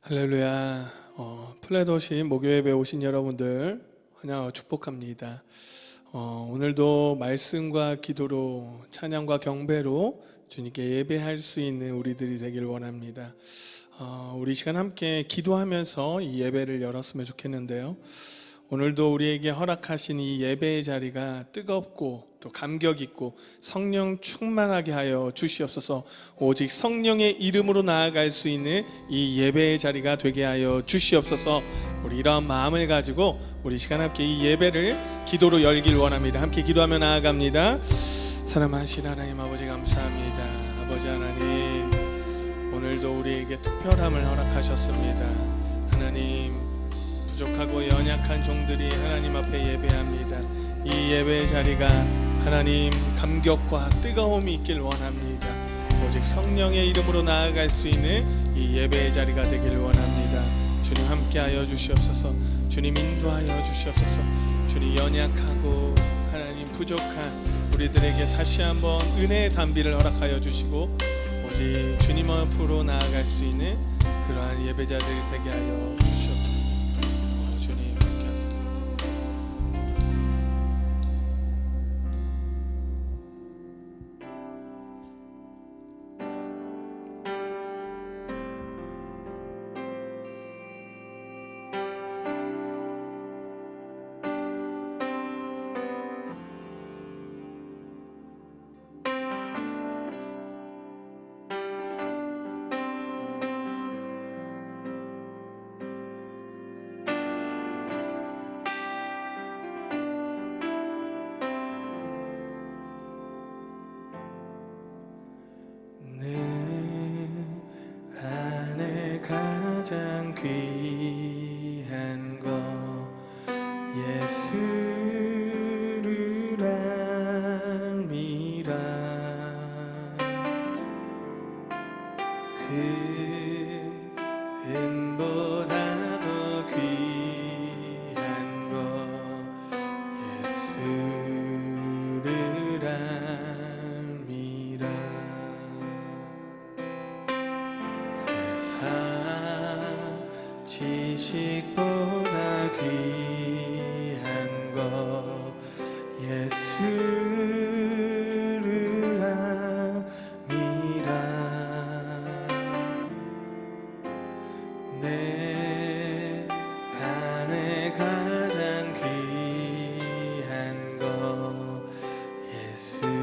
할렐루야. 플레도시 목요예배 오신 여러분들 환영하고 축복합니다. 오늘도 말씀과 기도로 찬양과 경배로 주님께 예배할 수 있는 우리들이 되길 원합니다. 우리 시간 함께 기도하면서 이 예배를 열었으면 좋겠는데요. 오늘도 우리에게 허락하신 이 예배의 자리가 뜨겁고 또 감격 있고 성령 충만하게 하여 주시옵소서. 오직 성령의 이름으로 나아갈 수 있는 이 예배의 자리가 되게 하여 주시옵소서. 우리 이러한 마음을 가지고 우리 시간 함께 이 예배를 기도로 열길 원합니다. 함께 기도하며 나아갑니다. 사랑하신 하나님 아버지 감사합니다. 아버지 하나님, 오늘도 우리에게 특별함을 허락하셨습니다. 하나님, 부족하고 연약한 종들이 하나님 앞에 예배합니다. 이 예배의 자리가 하나님 감격과 뜨거움이 있길 원합니다. 오직 성령의 이름으로 나아갈 수 있는 이 예배의 자리가 되길 원합니다. 주님 함께하여 주시옵소서. 주님 인도하여 주시옵소서. 주님 연약하고 하나님 부족한 우리들에게 다시 한번 은혜의 단비를 허락하여 주시고 오직 주님 앞으로 나아갈 수 있는 그러한 예배자들이 되게 하여 주시옵소서. 주님 함께 하소서. 가장 귀한 것 예수를 알미라. 금보다 더 귀한 것 예수를 알미라. 지식보다 귀한 것 예수를 알미라. 내 안에 가장 귀한 것 예수를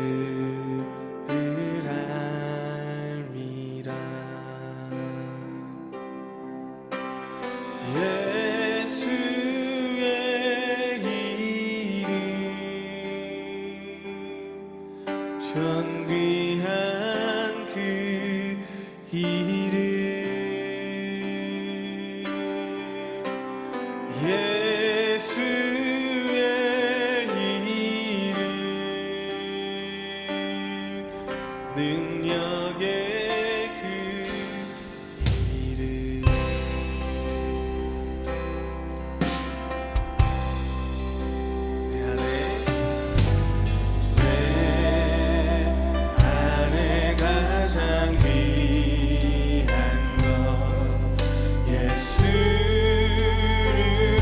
알미라. 예수의 이름 존귀한 그 이름 예수의 이름 능력의 그 이름 예수를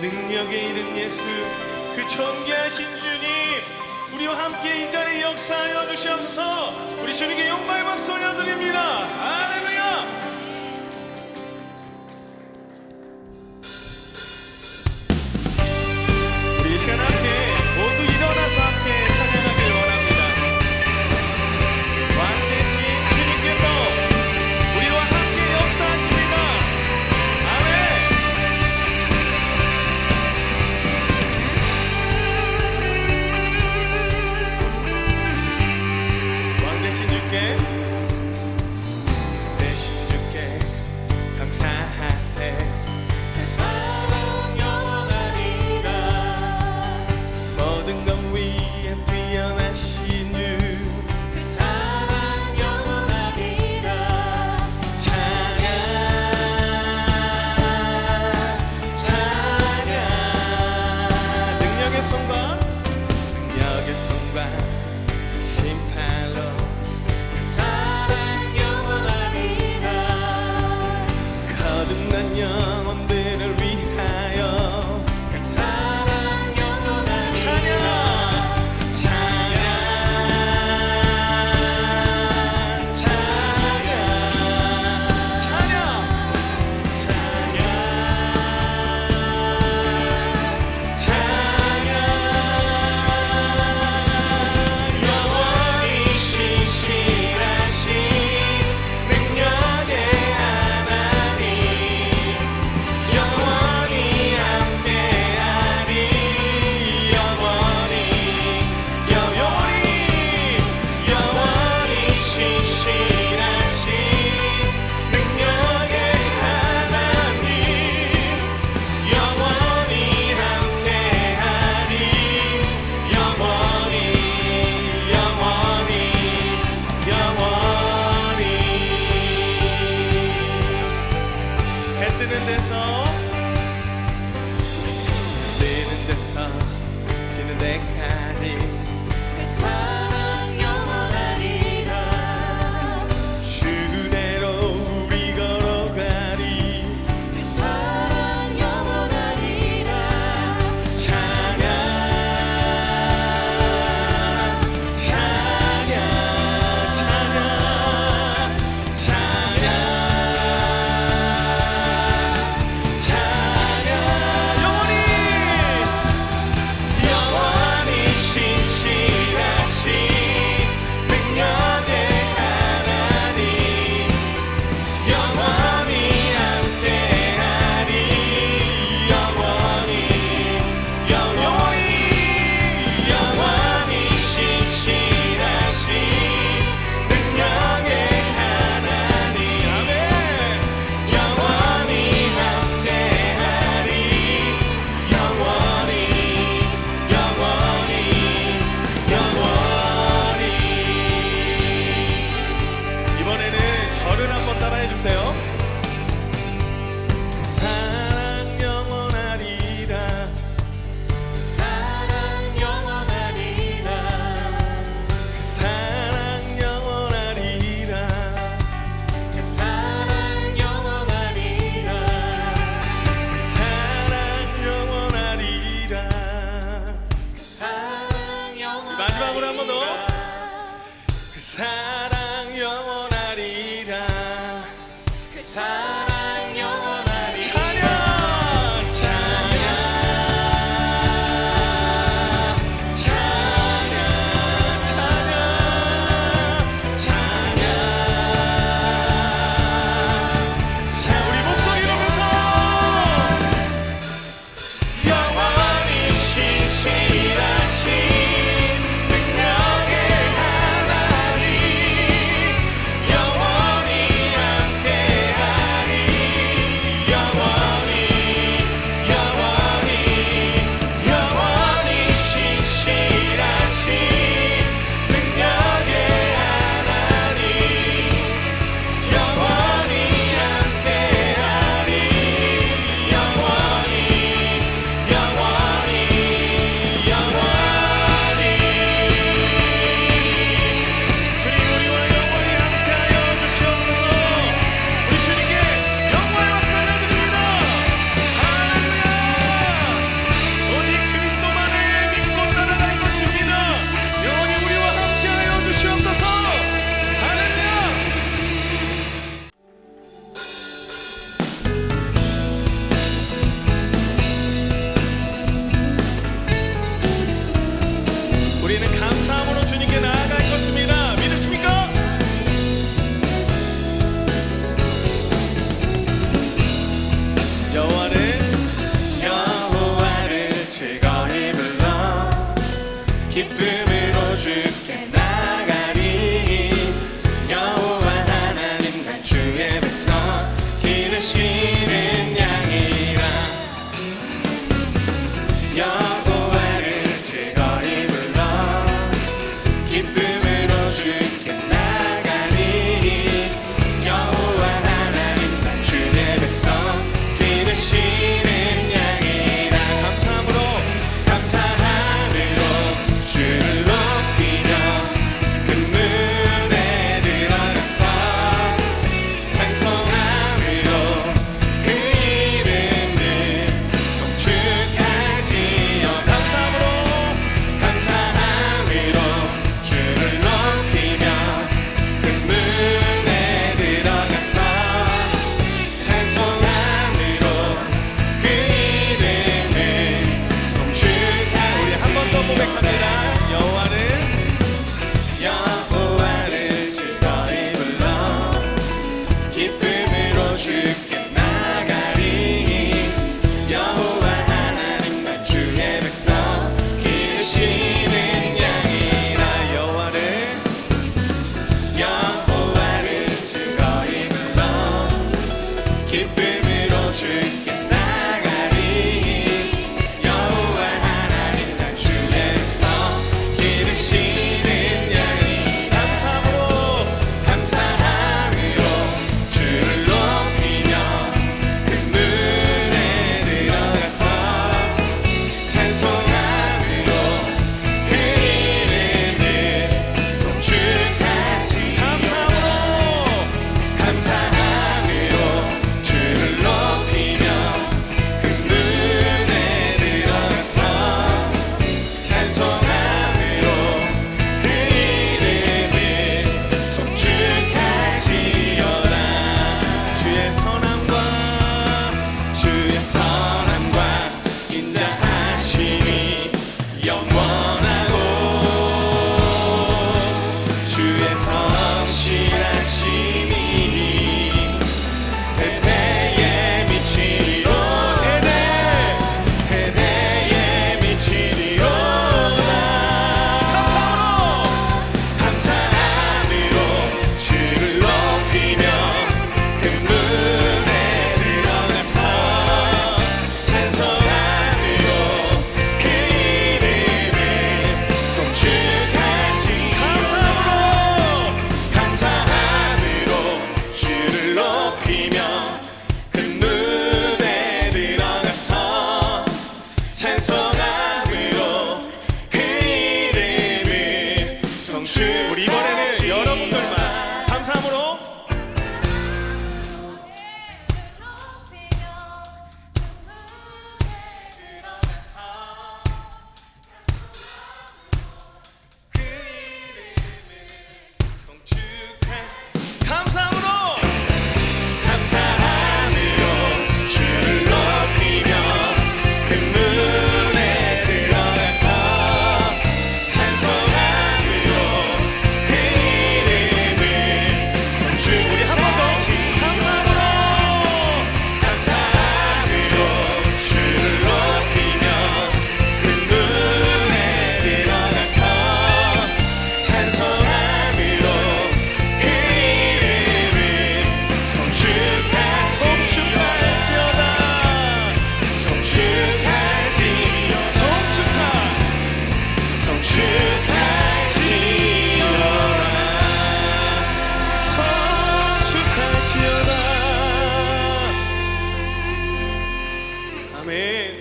능력의 이름 예수, 그 존귀하신 주님, 우리와 함께 이 자리에 역사하여 주시옵소서. 우리 주님께 영광의 박수 올려드립니다. 할렐루야. 우리 이 시간 함께 모두 일어나서 함께 찬양하길 원합니다. 왕 대신 주님께서 우리와 함께 역사하십니다. 아멘. 왕 대신 주께, 대신 주께 감사하세. 모든 것 위에 뛰어나신 주, 그 사랑 영원하리라. 찬양 찬양. 능력의 손과 그 심판로 그 사랑 영원하리라. 거듭난 영혼들을 위하여 그 사랑 영원하리라. 찬양 찬양 찬양 찬양 찬양. 영원히 신실하신 능력의 하나님, 영원히 함께하리. 영원히 신실하신 능력의 하나님, 영원히 함께하리. 영원히 해 뜨는 데서 지는 데까지 그 사랑 영원하리라. 주대로 우리 걸어가리. 그 사랑 영원하리라. 찬양 찬양 찬양 찬양 찬양. 영원히 신실하신 능력의 하나님, 영원히 함께하리. 영원히 신실하신 능력의 하나님, 아멘. 영원히 함께하리. 영원히 이번에는 저를 한번 따라해 주세요. 사랑 영원하리라. 사랑 영원하리라. 사랑 영원하리라. 그 사랑 영원하리라. 사랑 영원하리라. 그 사랑 영원하리라. 마지막으로 한 번 더. 그 사랑 영원하리라. 그 사랑 영원하리라. 찬양 찬양 찬양 찬양 찬양. 자, 우리 목소리 높여서 영원히 신실하신 능력의 하나님, 영원히 함께하리. 주께 나가리 여호와 하나님만 주의 백성 기르시는 양이라 여호와를 즐거이 불러 기쁨으로 주께 나가리 여호와 하나님만 주의 백성 기르시는 양이 감사함으로 주를 높이며 그 문에 들어가서 찬송함으로 그 이름을 송축하지 감사함으로 주를 높이며 그 문에 들어가서 찬송함으로 그 이름을 송축하지어다 주의 선함과 인자하심이 영원하고 주의 성실하심이 대대에 미치리로 대대에 미치리로다 감사함으로 주를 높이며 그 문에 들어가서 찬송함으로 그 이름을 송축하지 감사함으로 주를 높이며 그 문에 들어가서 찬송함으로 그 이름을 송축 우리 이번에는 여러분들만 감사함으로 그 이름을 송축해 감사함으로 주를 높이며 그 문에 들어가서 찬송함으로 그 이름을 송축 우리 한 번 더 감사함으로 주를 높이며 그 문에 들어가서 찬송함으로 그 이름을 송축할지어다 아멘.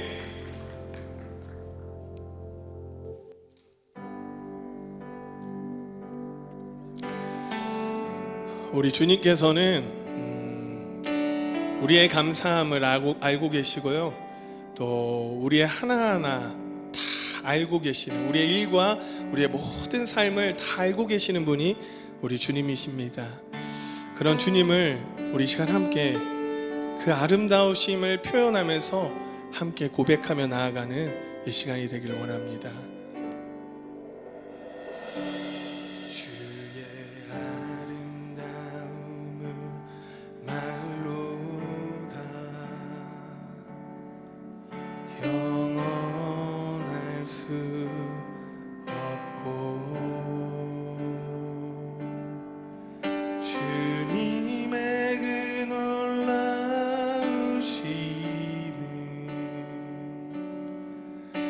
우리 주님께서는 우리의 감사함을 알고 계시고요. 또 우리의 하나하나 다 알고 계시는 우리의 일과 우리의 모든 삶을 다 알고 계시는 분이 우리 주님이십니다. 그런 주님을 우리 시간 함께 그 아름다우심을 표현하면서 함께 고백하며 나아가는 이 시간이 되기를 원합니다. 주의 아름다움은 말로다 영원할 수 없고 주님의 그 놀라우심은 다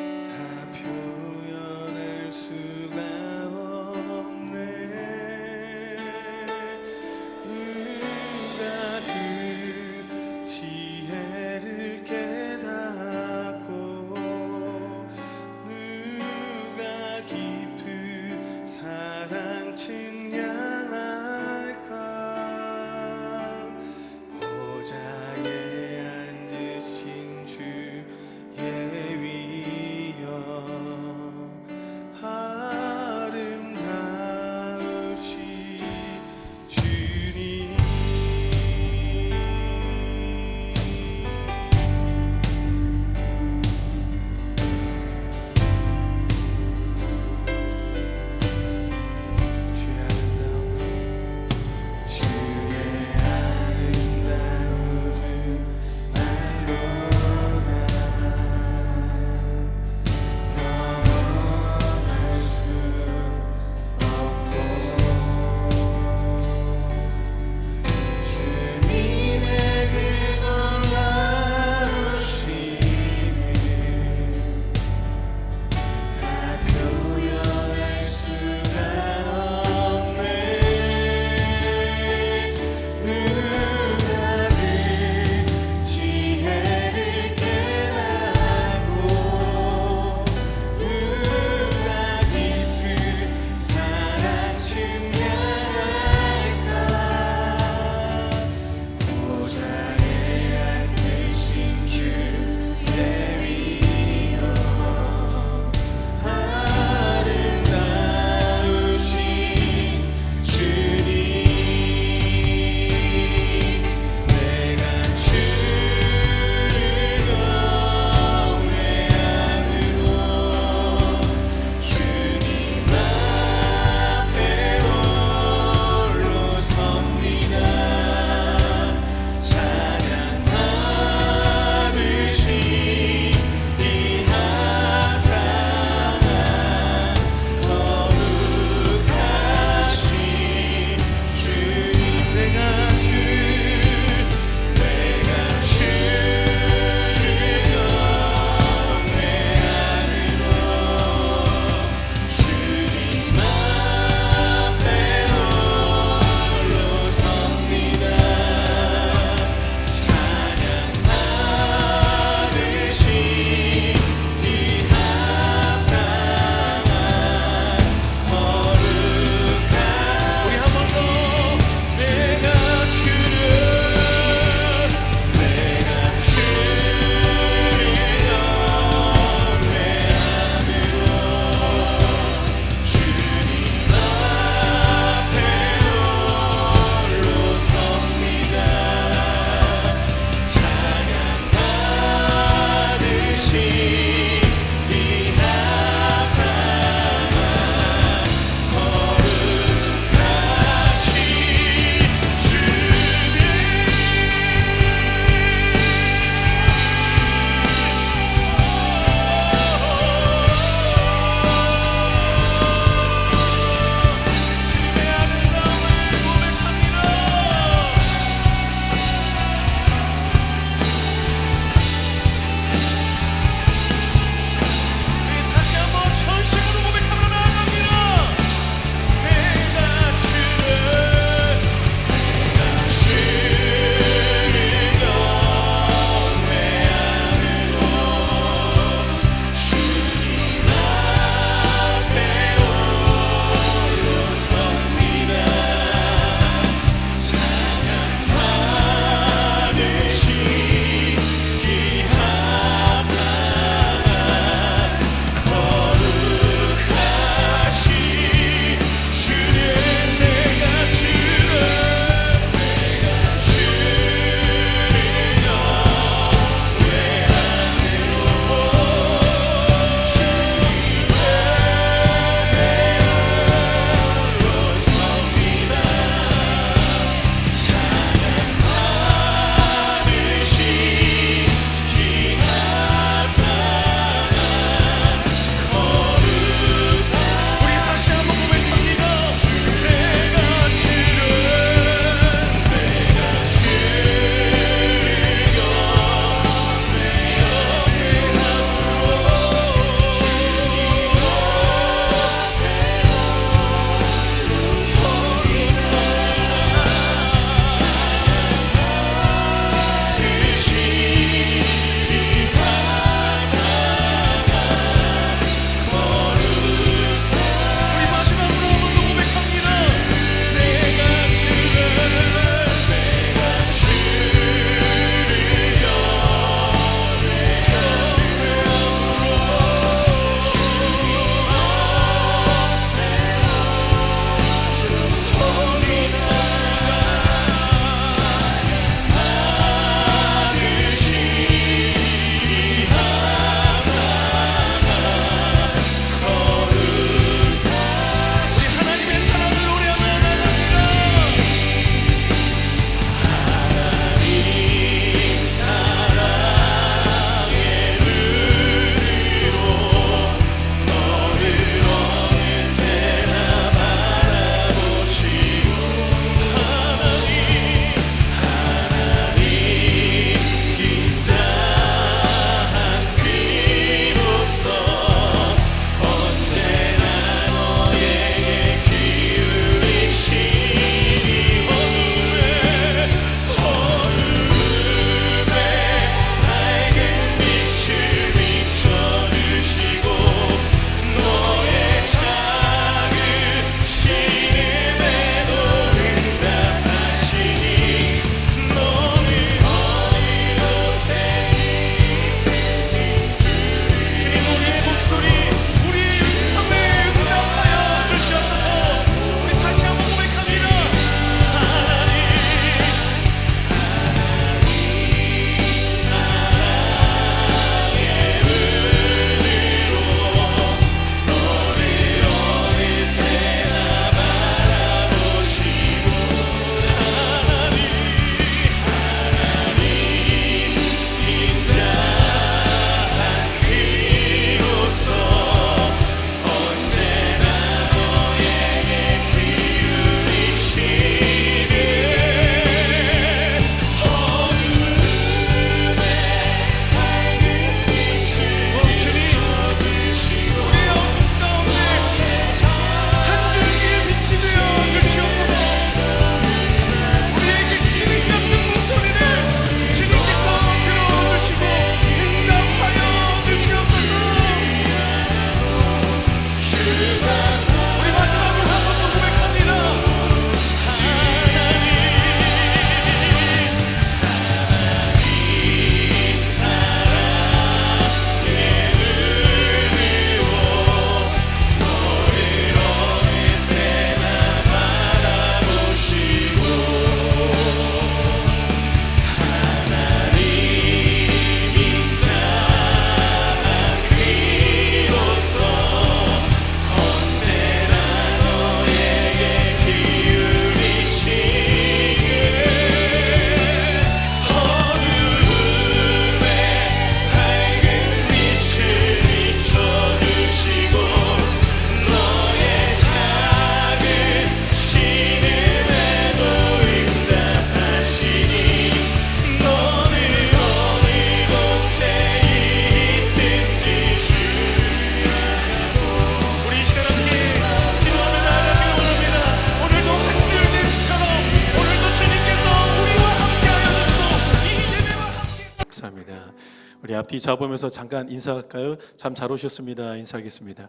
우리 앞뒤 잡으면서 잠깐 인사할까요? 참 잘 오셨습니다. 인사하겠습니다.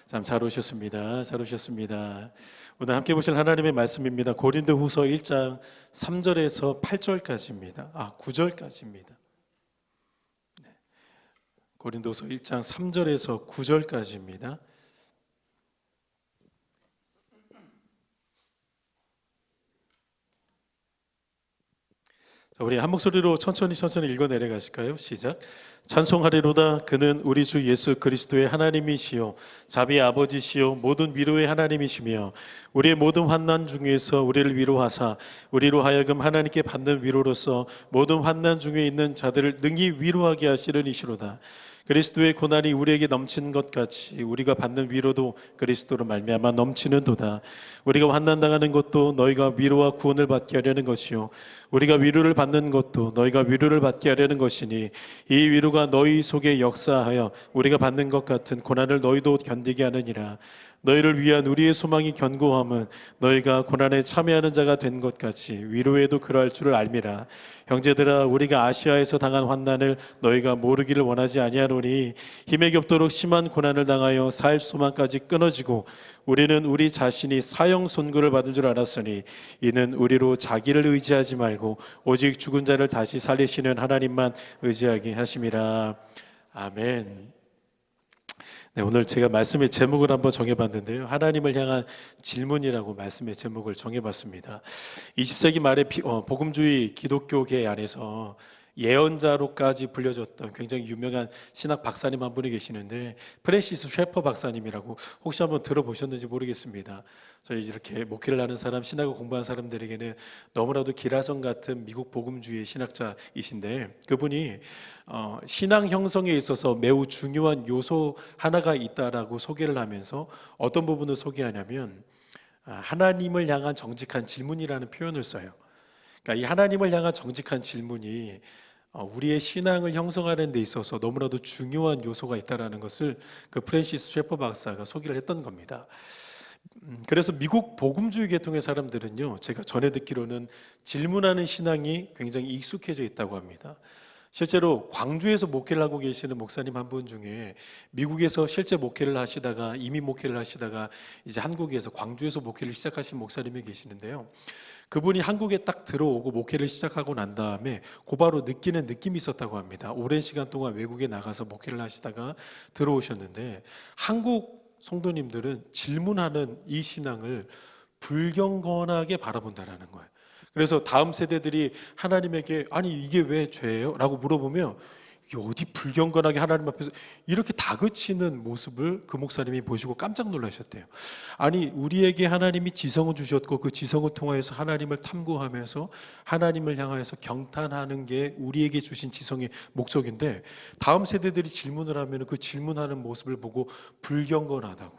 참 잘 오셨습니다. 잘 오셨습니다. 오늘 함께 보실 하나님의 말씀입니다. 고린도후서 1장 3절에서 8절까지입니다. 9절까지입니다. 고린도서 1장 3절에서 9절까지입니다. 우리 한 목소리로 천천히 읽어 내려가실까요? 시작. 찬송하리로다. 그는 우리 주 예수 그리스도의 하나님이시요 자비의 아버지시요 모든 위로의 하나님이시며 우리의 모든 환난 중에서 우리를 위로하사 우리로 하여금 하나님께 받는 위로로서 모든 환난 중에 있는 자들을 능히 위로하게 하시는 이시로다. 그리스도의 고난이 우리에게 넘치는 것 같이 우리가 받는 위로도 그리스도로 말미암아 넘치는도다. 우리가 환난당하는 것도 너희가 위로와 구원을 받게 하려는 것이요 우리가 위로를 받는 것도 너희가 위로를 받게 하려는 것이니 이 위로가 너희 속에 역사하여 우리가 받는 것 같은 고난을 너희도 견디게 하느니라. 너희를 위한 우리의 소망이 견고함은 너희가 고난에 참여하는 자가 된 것 같이 위로에도 그러할 줄을 알미라. 형제들아 우리가 아시아에서 당한 환난을 너희가 모르기를 원하지 아니하노니 힘에 겹도록 심한 고난을 당하여 살 소망까지 끊어지고 우리는 우리 자신이 사형 선고를 받은 줄 알았으니 이는 우리로 자기를 의지하지 말고 오직 죽은 자를 다시 살리시는 하나님만 의지하게 하심이라. 아멘. 네, 오늘 제가 말씀의 제목을 한번 정해봤는데요. 하나님을 향한 질문이라고 말씀의 제목을 정해봤습니다. 20세기 말에 복음주의 기독교계 안에서 예언자로까지 불려졌던 굉장히 유명한 신학 박사님 한 분이 계시는데 프랜시스 셰퍼 박사님이라고 혹시 한번 들어보셨는지 모르겠습니다. 저희 이렇게 목회를 하는 사람, 신학을 공부한 사람들에게는 너무나도 기라성 같은 미국 복음주의 신학자이신데 그분이 신앙 형성에 있어서 매우 중요한 요소 하나가 있다라고 소개를 하면서 어떤 부분을 소개하냐면 하나님을 향한 정직한 질문이라는 표현을 써요. 그러니까 이 하나님을 향한 정직한 질문이 우리의 신앙을 형성하는 데 있어서 너무나도 중요한 요소가 있다는 것을 그 프랜시스 셰퍼 박사가 소개를 했던 겁니다. 그래서 미국 복음주의 계통의 사람들은요, 제가 전에 듣기로는 질문하는 신앙이 굉장히 익숙해져 있다고 합니다. 실제로 광주에서 목회를 하고 계시는 목사님 한 분 중에 미국에서 실제 목회를 하시다가 이민 목회를 하시다가 이제 한국에서 광주에서 목회를 시작하신 목사님이 계시는데요. 그분이 한국에 딱 들어오고 목회를 시작하고 난 다음에 곧바로 느끼는 느낌이 있었다고 합니다. 오랜 시간 동안 외국에 나가서 목회를 하시다가 들어오셨는데 한국 성도님들은 질문하는 이 신앙을 불경건하게 바라본다라는 거예요. 그래서 다음 세대들이 하나님에게 아니 이게 왜 죄예요? 라고 물어보면 어디 불경건하게 하나님 앞에서 이렇게 다그치는 모습을 그 목사님이 보시고 깜짝 놀라셨대요. 아니 우리에게 하나님이 지성을 주셨고 그 지성을 통하여서 하나님을 탐구하면서 하나님을 향하여서 경탄하는 게 우리에게 주신 지성의 목적인데 다음 세대들이 질문을 하면 그 질문하는 모습을 보고 불경건하다고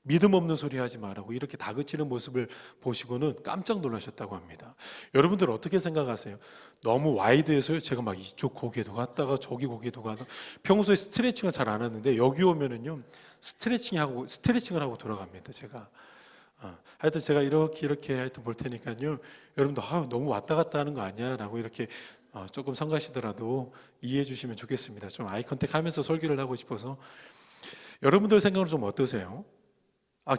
믿음 없는 소리 하지 말라고 이렇게 다그치는 모습을 보시고는 깜짝 놀라셨다고 합니다. 여러분들 어떻게 생각하세요? 너무 와이드해서요. 제가 막 이쪽 고개도 갔다가 저기 고개도 가다가 평소에 스트레칭을 잘 안 하는데 여기 오면은요 스트레칭을 하고 돌아갑니다. 제가 하여튼 제가 이렇게 하여튼 볼 테니까요. 여러분도 너무 왔다 갔다 하는 거 아니야라고 이렇게 조금 성가시더라도 이해해 주시면 좋겠습니다. 좀 아이 컨택하면서 설교를 하고 싶어서 여러분들 생각은 좀 어떠세요?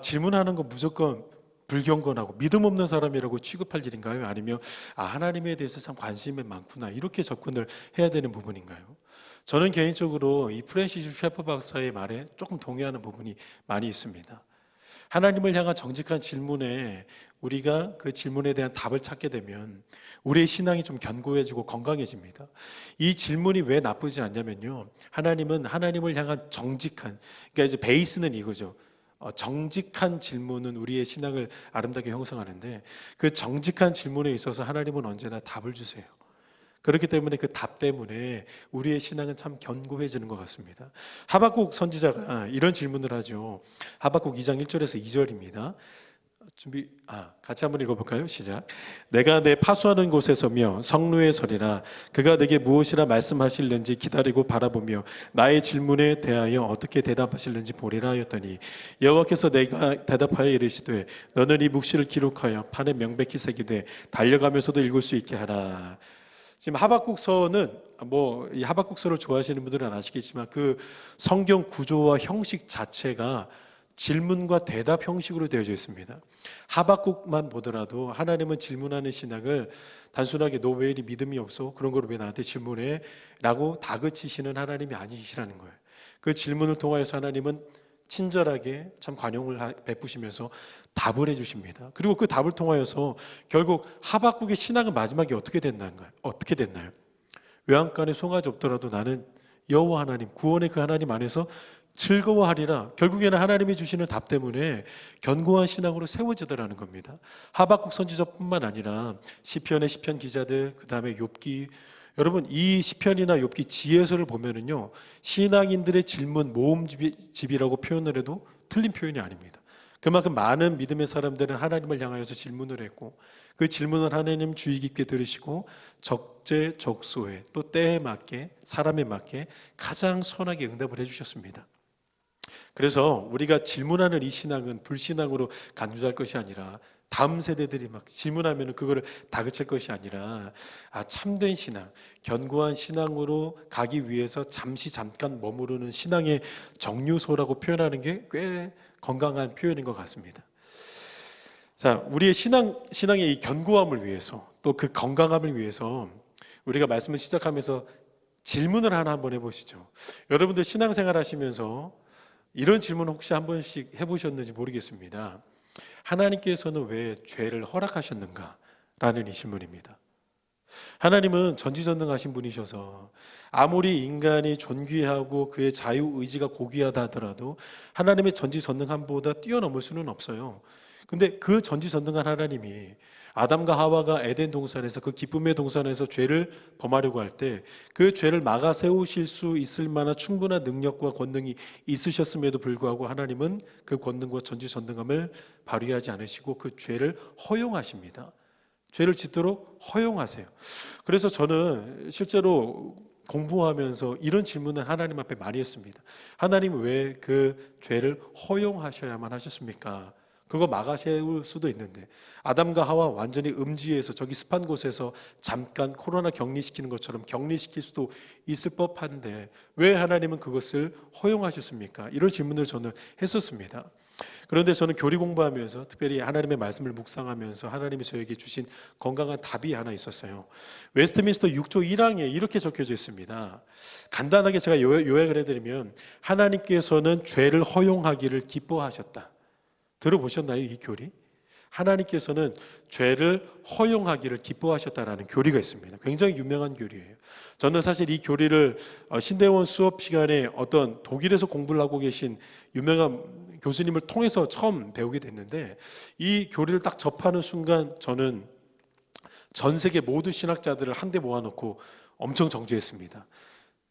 질문하는 거 무조건 불경건하고 믿음 없는 사람이라고 취급할 일인가요? 아니면 하나님에 대해서 참 관심이 많구나 이렇게 접근을 해야 되는 부분인가요? 저는 개인적으로 이 프랜시스 셰퍼 박사의 말에 조금 동의하는 부분이 많이 있습니다. 하나님을 향한 정직한 질문에 우리가 그 질문에 대한 답을 찾게 되면 우리의 신앙이 좀 견고해지고 건강해집니다. 이 질문이 왜 나쁘지 않냐면요. 하나님은 하나님을 향한 정직한, 그러니까 이제 베이스는 이거죠. 정직한 질문은 우리의 신앙을 아름답게 형성하는데 그 정직한 질문에 있어서 하나님은 언제나 답을 주세요. 그렇기 때문에 그 답 때문에 우리의 신앙은 참 견고해지는 것 같습니다. 하박국 선지자가 이런 질문을 하죠. 하박국 2장 1절에서 2절입니다. 같이 한번 읽어볼까요? 시작. 내가 내 파수하는 곳에 서며 성루에 서리라. 그가 내게 무엇이라 말씀하실는지 기다리고 바라보며 나의 질문에 대하여 어떻게 대답하실는지 보리라 하였더니 여호와께서 내가 대답하여 이르시되 너는 이 묵시를 기록하여 판에 명백히 새기되 달려가면서도 읽을 수 있게 하라. 지금 하박국서는 뭐 이 하박국서를 좋아하시는 분들은 아시겠지만 그 성경 구조와 형식 자체가 질문과 대답 형식으로 되어져 있습니다. 하박국만 보더라도 하나님은 질문하는 신앙을 단순하게 너 왜 이리 믿음이 없어? 그런 걸 왜 나한테 질문해? 라고 다그치시는 하나님이 아니시라는 거예요. 그 질문을 통하여서 하나님은 친절하게 참 관용을 베푸시면서 답을 해주십니다. 그리고 그 답을 통하여서 결국 하박국의 신앙은 마지막에 어떻게 됐나요? 외양간에 송아지 없더라도 나는 여호와 하나님, 구원의 그 하나님 안에서 즐거워하리라. 결국에는 하나님이 주시는 답 때문에 견고한 신앙으로 세워지더라는 겁니다. 하박국 선지자뿐만 아니라 시편의 시편 기자들, 그 다음에 욥기, 여러분 이 시편이나 욥기 지혜서를 보면은요 신앙인들의 질문 모음집이라고 표현을 해도 틀린 표현이 아닙니다. 그만큼 많은 믿음의 사람들은 하나님을 향하여서 질문을 했고 그 질문을 하나님 주의 깊게 들으시고 적재적소에 또 때에 맞게 사람에 맞게 가장 선하게 응답을 해주셨습니다. 그래서 우리가 질문하는 이 신앙은 불신앙으로 간주할 것이 아니라 다음 세대들이 막 질문하면 그거를 다그칠 것이 아니라 참된 신앙, 견고한 신앙으로 가기 위해서 잠깐 머무르는 신앙의 정류소라고 표현하는 게 꽤 건강한 표현인 것 같습니다. 자, 우리의 신앙의 이 견고함을 위해서 또 그 건강함을 위해서 우리가 말씀을 시작하면서 질문을 하나 한번 해보시죠. 여러분들 신앙생활 하시면서 이런 질문 혹시 한 번씩 해보셨는지 모르겠습니다. 하나님께서는 왜 죄를 허락하셨는가? 라는 이 질문입니다. 하나님은 전지전능하신 분이셔서 아무리 인간이 존귀하고 그의 자유의지가 고귀하다 하더라도 하나님의 전지전능함보다 뛰어넘을 수는 없어요. 근데 그 전지전능한 하나님이 아담과 하와가 에덴 동산에서 그 기쁨의 동산에서 죄를 범하려고 할 때 그 죄를 막아 세우실 수 있을 만한 충분한 능력과 권능이 있으셨음에도 불구하고 하나님은 그 권능과 전지전능함을 발휘하지 않으시고 그 죄를 허용하십니다. 죄를 짓도록 허용하세요. 그래서 저는 실제로 공부하면서 이런 질문을 하나님 앞에 많이 했습니다. 하나님 왜 그 죄를 허용하셔야만 하셨습니까? 그거 막아세울 수도 있는데 아담과 하와 완전히 음지에서 저기 습한 곳에서 잠깐 코로나 격리시키는 것처럼 격리시킬 수도 있을 법한데 왜 하나님은 그것을 허용하셨습니까? 이런 질문을 저는 했었습니다. 그런데 저는 교리 공부하면서 특별히 하나님의 말씀을 묵상하면서 하나님이 저에게 주신 건강한 답이 하나 있었어요. 웨스트민스터 6조 1항에 이렇게 적혀져 있습니다. 간단하게 제가 요약을 해드리면 하나님께서는 죄를 허용하기를 기뻐하셨다. 들어보셨나요? 이 교리? 하나님께서는 죄를 허용하기를 기뻐하셨다라는 교리가 있습니다. 굉장히 유명한 교리예요. 저는 사실 이 교리를 신대원 수업 시간에 어떤 독일에서 공부를 하고 계신 유명한 교수님을 통해서 처음 배우게 됐는데 이 교리를 딱 접하는 순간 저는 전 세계 모든 신학자들을 한데 모아놓고 엄청 정죄했습니다.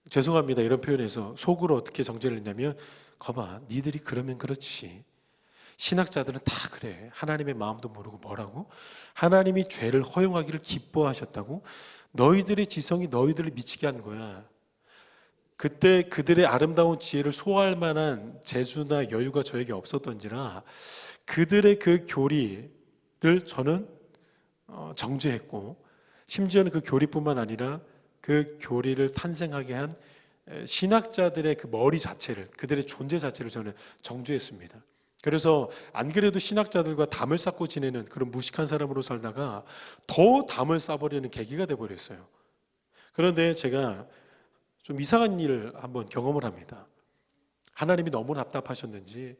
죄송합니다. 이런 표현에서 속으로 어떻게 정죄를 했냐면 거봐 니들이 그러면 그렇지. 신학자들은 다 그래. 하나님의 마음도 모르고 뭐라고? 하나님이 죄를 허용하기를 기뻐하셨다고? 너희들의 지성이 너희들을 미치게 한 거야. 그때 그들의 아름다운 지혜를 소화할 만한 재주나 여유가 저에게 없었던지라 그들의 그 교리를 저는 정죄했고 심지어는 그 교리뿐만 아니라 그 교리를 탄생하게 한 신학자들의 그 머리 자체를 그들의 존재 자체를 저는 정죄했습니다. 그래서 안 그래도 신학자들과 담을 쌓고 지내는 그런 무식한 사람으로 살다가 더 담을 쌓아버리는 계기가 돼버렸어요. 그런데 제가 좀 이상한 일을 한번 경험을 합니다. 하나님이 너무 답답하셨는지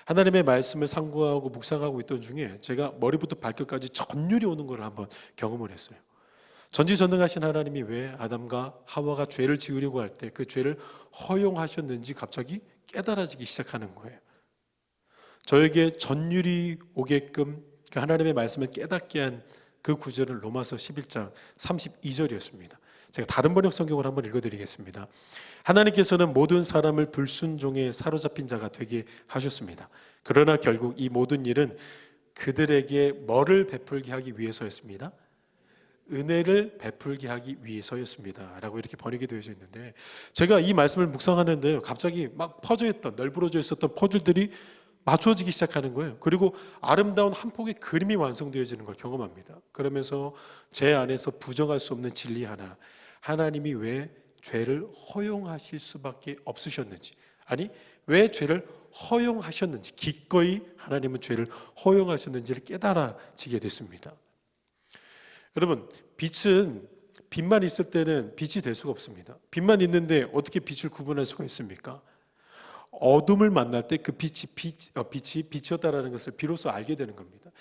하나님의 말씀을 상고하고 묵상하고 있던 중에 제가 머리부터 발끝까지 전율이 오는 걸 한번 경험을 했어요. 전지전능하신 하나님이 왜 아담과 하와가 죄를 지으려고 할 때 그 죄를 허용하셨는지 갑자기 깨달아지기 시작하는 거예요. 저에게 전율이 오게끔 그 하나님의 말씀을 깨닫게 한 그 구절은 로마서 11장 32절이었습니다. 제가 다른 번역 성경을 한번 읽어드리겠습니다. 하나님께서는 모든 사람을 불순종에 사로잡힌 자가 되게 하셨습니다. 그러나 결국 이 모든 일은 그들에게 뭐를 베풀게 하기 위해서였습니다. 은혜를 베풀게 하기 위해서였습니다. 라고 이렇게 번역이 되어져 있는데 제가 이 말씀을 묵상하는데 갑자기 막 널브러져 있었던 퍼즐들이 맞춰지기 시작하는 거예요. 그리고 아름다운 한 폭의 그림이 완성되어지는 걸 경험합니다. 그러면서 제 안에서 부정할 수 없는 진리 하나, 하나님이 왜 죄를 허용하실 수밖에 없으셨는지, 아니 왜 죄를 허용하셨는지, 기꺼이 하나님은 죄를 허용하셨는지를 깨달아지게 됐습니다. 여러분, 빛은 빛만 있을 때는 빛이 될 수가 없습니다. 빛만 있는데 어떻게 빛을 구분할 수가 있습니까? 어둠을 만날 때 그 빛이 빛이었다라는 것을 비로소 알게 되는 겁니다.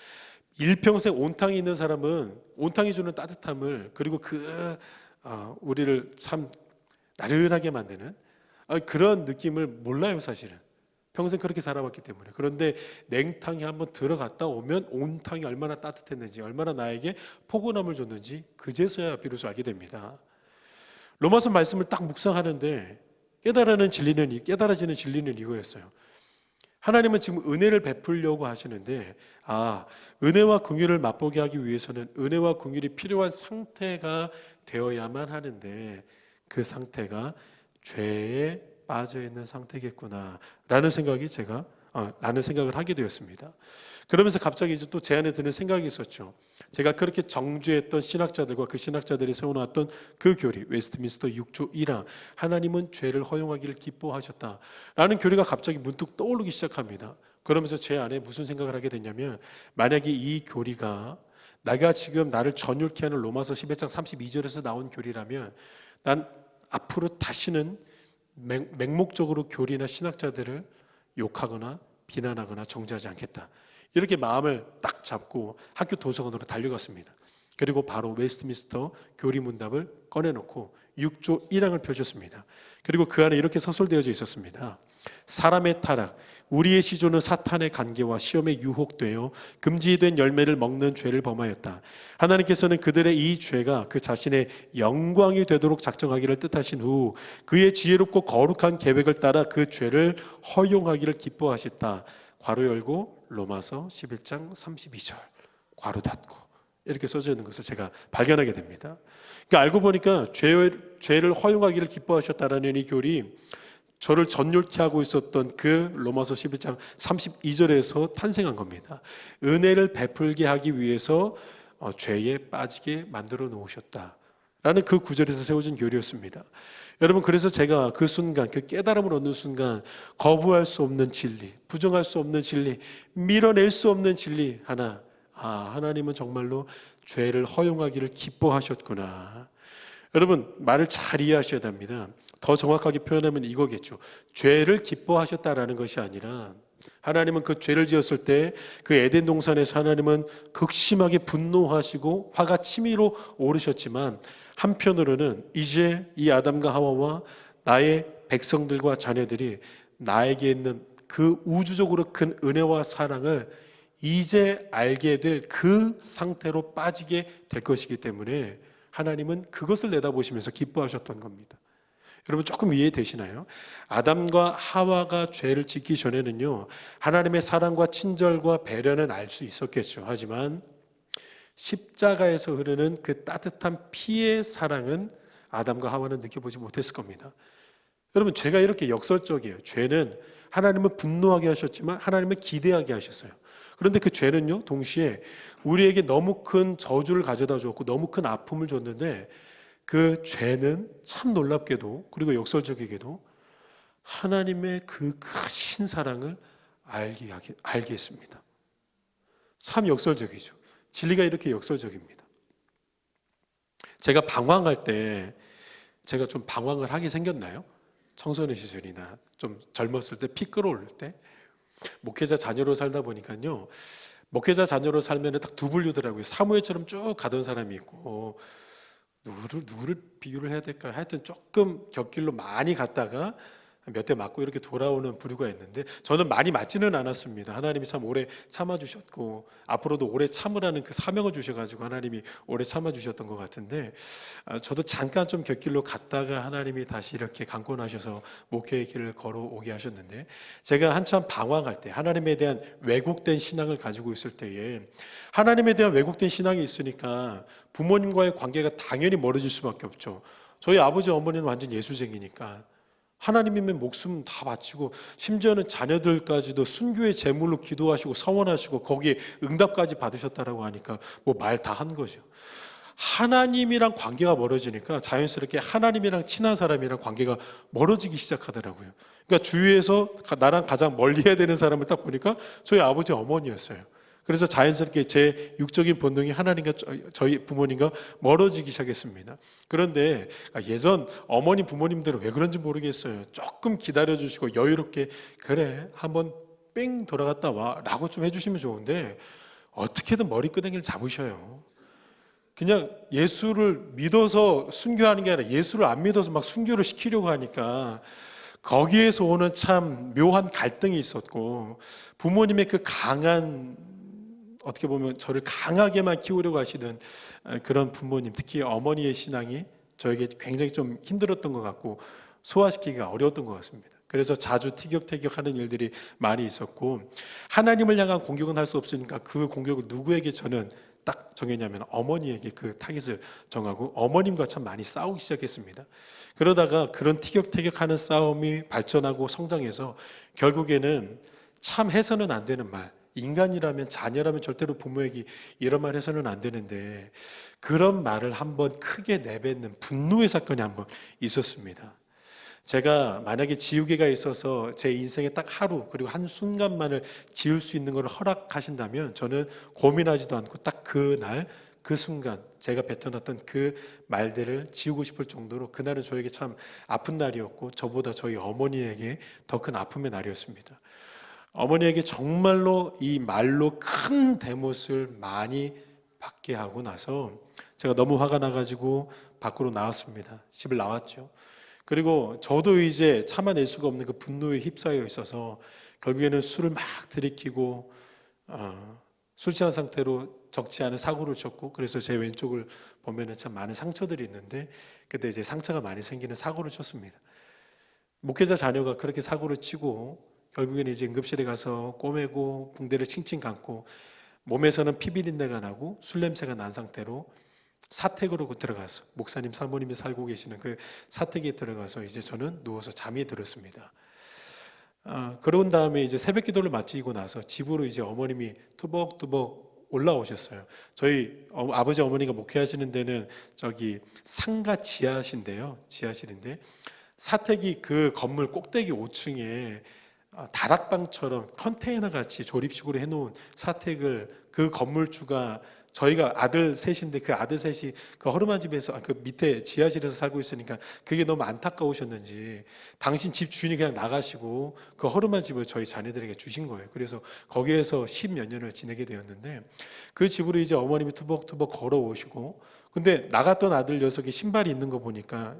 일평생 온탕이 있는 사람은 온탕이 주는 따뜻함을, 그리고 우리를 참 나른하게 만드는 그런 느낌을 몰라요, 사실은. 평생 그렇게 살아왔기 때문에. 그런데 냉탕이 한번 들어갔다 오면 온탕이 얼마나 따뜻했는지, 얼마나 나에게 포근함을 줬는지 그제서야 비로소 알게 됩니다. 로마서 말씀을 딱 묵상하는데 깨달아지는 진리는 이거였어요. 하나님은 지금 은혜를 베풀려고 하시는데, 은혜와 긍휼을 맛보게 하기 위해서는 은혜와 긍휼이 필요한 상태가 되어야만 하는데, 그 상태가 죄에 빠져 있는 상태겠구나 라는 생각을 하게 되었습니다. 그러면서 갑자기 이제 또 제 안에 드는 생각이 있었죠. 제가 그렇게 정죄했던 신학자들과 그 신학자들이 세워놨던 그 교리, 웨스트민스터 6조 1항, 하나님은 죄를 허용하기를 기뻐하셨다라는 교리가 갑자기 문득 떠오르기 시작합니다. 그러면서 제 안에 무슨 생각을 하게 됐냐면, 만약에 이 교리가 내가 지금 나를 전율케 하는 로마서 11장 32절에서 나온 교리라면, 난 앞으로 다시는 맹목적으로 교리나 신학자들을 욕하거나 비난하거나 정죄하지 않겠다, 이렇게 마음을 딱 잡고 학교 도서관으로 달려갔습니다. 그리고 바로 웨스트민스터 교리 문답을 꺼내놓고 6조 1항을 펴줬습니다. 그리고 그 안에 이렇게 서술되어져 있었습니다. 사람의 타락, 우리의 시조는 사탄의 관계와 시험에 유혹되어 금지된 열매를 먹는 죄를 범하였다. 하나님께서는 그들의 이 죄가 그 자신의 영광이 되도록 작정하기를 뜻하신 후 그의 지혜롭고 거룩한 계획을 따라 그 죄를 허용하기를 기뻐하셨다. 괄호 열고 로마서 11장 32절 괄호 닫고 이렇게 써져 있는 것을 제가 발견하게 됩니다. 그러니까 알고 보니까 죄를 허용하기를 기뻐하셨다라는 이 교리, 저를 전율케 하고 있었던 그 로마서 11장 32절에서 탄생한 겁니다. 은혜를 베풀게 하기 위해서 죄에 빠지게 만들어 놓으셨다라는 그 구절에서 세워진 교리였습니다. 여러분, 그래서 제가 그 순간, 그 깨달음을 얻는 순간, 거부할 수 없는 진리, 부정할 수 없는 진리, 밀어낼 수 없는 진리 하나, 하나님은 정말로 죄를 허용하기를 기뻐하셨구나. 여러분, 말을 잘 이해하셔야 됩니다. 더 정확하게 표현하면 이거겠죠. 죄를 기뻐하셨다라는 것이 아니라, 하나님은 그 죄를 지었을 때 그 에덴 동산에서 하나님은 극심하게 분노하시고 화가 치밀어 오르셨지만, 한편으로는 이제 이 아담과 하와와 나의 백성들과 자녀들이 나에게 있는 그 우주적으로 큰 은혜와 사랑을 이제 알게 될 그 상태로 빠지게 될 것이기 때문에 하나님은 그것을 내다보시면서 기뻐하셨던 겁니다. 여러분, 조금 이해되시나요? 아담과 하와가 죄를 짓기 전에는요, 하나님의 사랑과 친절과 배려는 알 수 있었겠죠. 하지만 십자가에서 흐르는 그 따뜻한 피의 사랑은 아담과 하와는 느껴보지 못했을 겁니다. 여러분, 죄가 이렇게 역설적이에요. 죄는 하나님은 분노하게 하셨지만 하나님은 기대하게 하셨어요. 그런데 그 죄는요, 동시에 우리에게 너무 큰 저주를 가져다 주었고 너무 큰 아픔을 줬는데, 그 죄는 참 놀랍게도, 그리고 역설적이게도 하나님의 그 크신 사랑을 알게 했습니다. 참 역설적이죠. 진리가 이렇게 역설적입니다. 제가 방황할 때, 제가 좀 방황을 하게 생겼나요? 청소년 시절이나 좀 젊었을 때, 피 끓어오를 때, 목회자 자녀로 살다 보니까요, 목회자 자녀로 살면 딱 두 분류더라고요. 사무엘처럼 쭉 가던 사람이 있고, 누구를 비교를 해야 될까? 하여튼 조금 곁길로 많이 갔다가 몇 대 맞고 이렇게 돌아오는 부류가 있는데, 저는 많이 맞지는 않았습니다. 하나님이 참 오래 참아주셨고 앞으로도 오래 참으라는 그 사명을 주셔가지고 하나님이 오래 참아주셨던 것 같은데, 저도 잠깐 좀 곁길로 갔다가 하나님이 다시 이렇게 강권하셔서 목회의 길을 걸어오게 하셨는데, 제가 한참 방황할 때, 하나님에 대한 왜곡된 신앙을 가지고 있을 때에, 하나님에 대한 왜곡된 신앙이 있으니까 부모님과의 관계가 당연히 멀어질 수밖에 없죠. 저희 아버지 어머니는 완전 예수쟁이니까 하나님이면 목숨 다 바치고 심지어는 자녀들까지도 순교의 제물로 기도하시고 서원하시고 거기에 응답까지 받으셨다라고 하니까 뭐 말 다 한 거죠. 하나님이랑 관계가 멀어지니까 자연스럽게 하나님이랑 친한 사람이랑 관계가 멀어지기 시작하더라고요. 그러니까 주위에서 나랑 가장 멀리 해야 되는 사람을 딱 보니까 저희 아버지 어머니였어요. 그래서 자연스럽게 제 육적인 본능이 하나님과 저희 부모님과 멀어지기 시작했습니다. 그런데 예전 어머니 부모님들은 왜 그런지 모르겠어요. 조금 기다려주시고 여유롭게 그래 한번 뺑 돌아갔다 와 라고 좀 해주시면 좋은데 어떻게든 머리끄댕이를 잡으셔요. 그냥 예수를 믿어서 순교하는 게 아니라 예수를 안 믿어서 막 순교를 시키려고 하니까 거기에서 오는 참 묘한 갈등이 있었고 부모님의 그 강한 어떻게 보면 저를 강하게만 키우려고 하시던 그런 부모님, 특히 어머니의 신앙이 저에게 굉장히 좀 힘들었던 것 같고 소화시키기가 어려웠던 것 같습니다. 그래서 자주 티격태격하는 일들이 많이 있었고 하나님을 향한 공격은 할 수 없으니까 그 공격을 누구에게 저는 딱 정했냐면 어머니에게 그 타깃을 정하고 어머님과 참 많이 싸우기 시작했습니다. 그러다가 그런 티격태격하는 싸움이 발전하고 성장해서 결국에는 참 해서는 안 되는 말, 인간이라면 자녀라면 절대로 부모에게 이런 말 해서는 안 되는데 그런 말을 한번 크게 내뱉는 분노의 사건이 한번 있었습니다. 제가 만약에 지우개가 있어서 제 인생에 딱 하루 그리고 한 순간만을 지울 수 있는 걸 허락하신다면 저는 고민하지도 않고 딱 그날 그 순간 제가 뱉어놨던 그 말들을 지우고 싶을 정도로 그날은 저에게 참 아픈 날이었고 저보다 저희 어머니에게 더 큰 아픔의 날이었습니다. 어머니에게 정말로 이 말로 큰 대못을 많이 받게 하고 나서 제가 너무 화가 나가지고 밖으로 나왔습니다. 집을 나왔죠. 그리고 저도 이제 참아낼 수가 없는 그 분노에 휩싸여 있어서 결국에는 술을 막 들이키고 술 취한 상태로 적지 않은 사고를 쳤고 그래서 제 왼쪽을 보면은 참 많은 상처들이 있는데 그때 이제 상처가 많이 생기는 사고를 쳤습니다. 목회자 자녀가 그렇게 사고를 치고 결국에는 이제 응급실에 가서 꼬매고 붕대를 칭칭 감고 몸에서는 피비린내가 나고 술 냄새가 난 상태로 사택으로 들어가서 목사님 사모님이 살고 계시는 그 사택에 들어가서 이제 저는 누워서 잠이 들었습니다. 그런 다음에 이제 새벽 기도를 마치고 나서 집으로 이제 어머님이 투벅투벅 올라오셨어요. 저희 아버지 어머니가 목회하시는 데는 저기 상가 지하실인데요. 지하실인데 사택이 그 건물 꼭대기 5층에 다락방처럼 컨테이너 같이 조립식으로 해놓은 사택을 그 건물주가 저희가 아들 셋인데 그 아들 셋이 그 허름한 집에서 그 밑에 지하실에서 살고 있으니까 그게 너무 안타까우셨는지 당신 집 주인이 그냥 나가시고 그 허름한 집을 저희 자녀들에게 주신 거예요. 그래서 거기에서 10몇 년을 지내게 되었는데 그 집으로 이제 어머님이 투벅투벅 걸어오시고 근데 나갔던 아들 녀석이 신발이 있는 거 보니까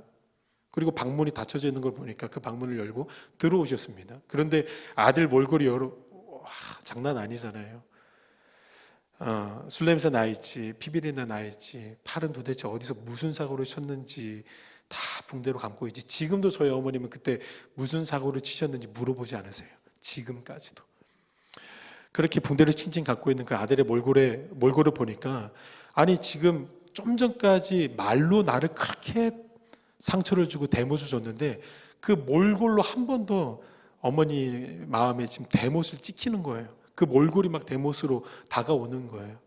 그리고 방문이 닫혀져 있는 걸 보니까 그 방문을 열고 들어오셨습니다. 그런데 아들 몰골이 장난 아니잖아요. 술 냄새 나 있지, 피비린내 나 있지, 팔은 도대체 어디서 무슨 사고를 쳤는지 다 붕대로 감고 있지. 지금도 저희 어머님은 그때 무슨 사고를 치셨는지 물어보지 않으세요. 지금까지도. 그렇게 붕대를 칭칭 감고 있는 그 아들의 몰골을 보니까 아니 지금 좀 전까지 말로 나를 그렇게 상처를 주고 대못을 줬는데 그 몰골로 한 번 더 어머니 마음에 지금 대못을 찍히는 거예요. 그 몰골이 막 대못으로 다가오는 거예요.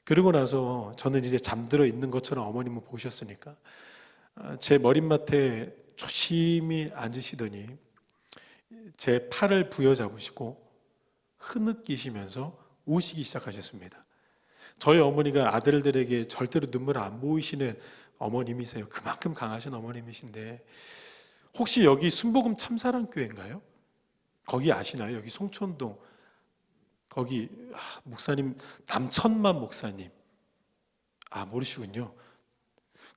그러고 나서 저는 이제 잠들어 있는 것처럼 어머님은 보셨으니까 제 머릿맡에 조심히 앉으시더니 제 팔을 부여잡으시고 흐느끼시면서 우시기 시작하셨습니다. 저희 어머니가 아들들에게 절대로 눈물을 안 보이시는 어머님이세요. 그만큼 강하신 어머님이신데 혹시 여기 순복음 참사랑교회인가요? 거기 아시나요? 여기 송촌동 거기 목사님 남천만 목사님 모르시군요.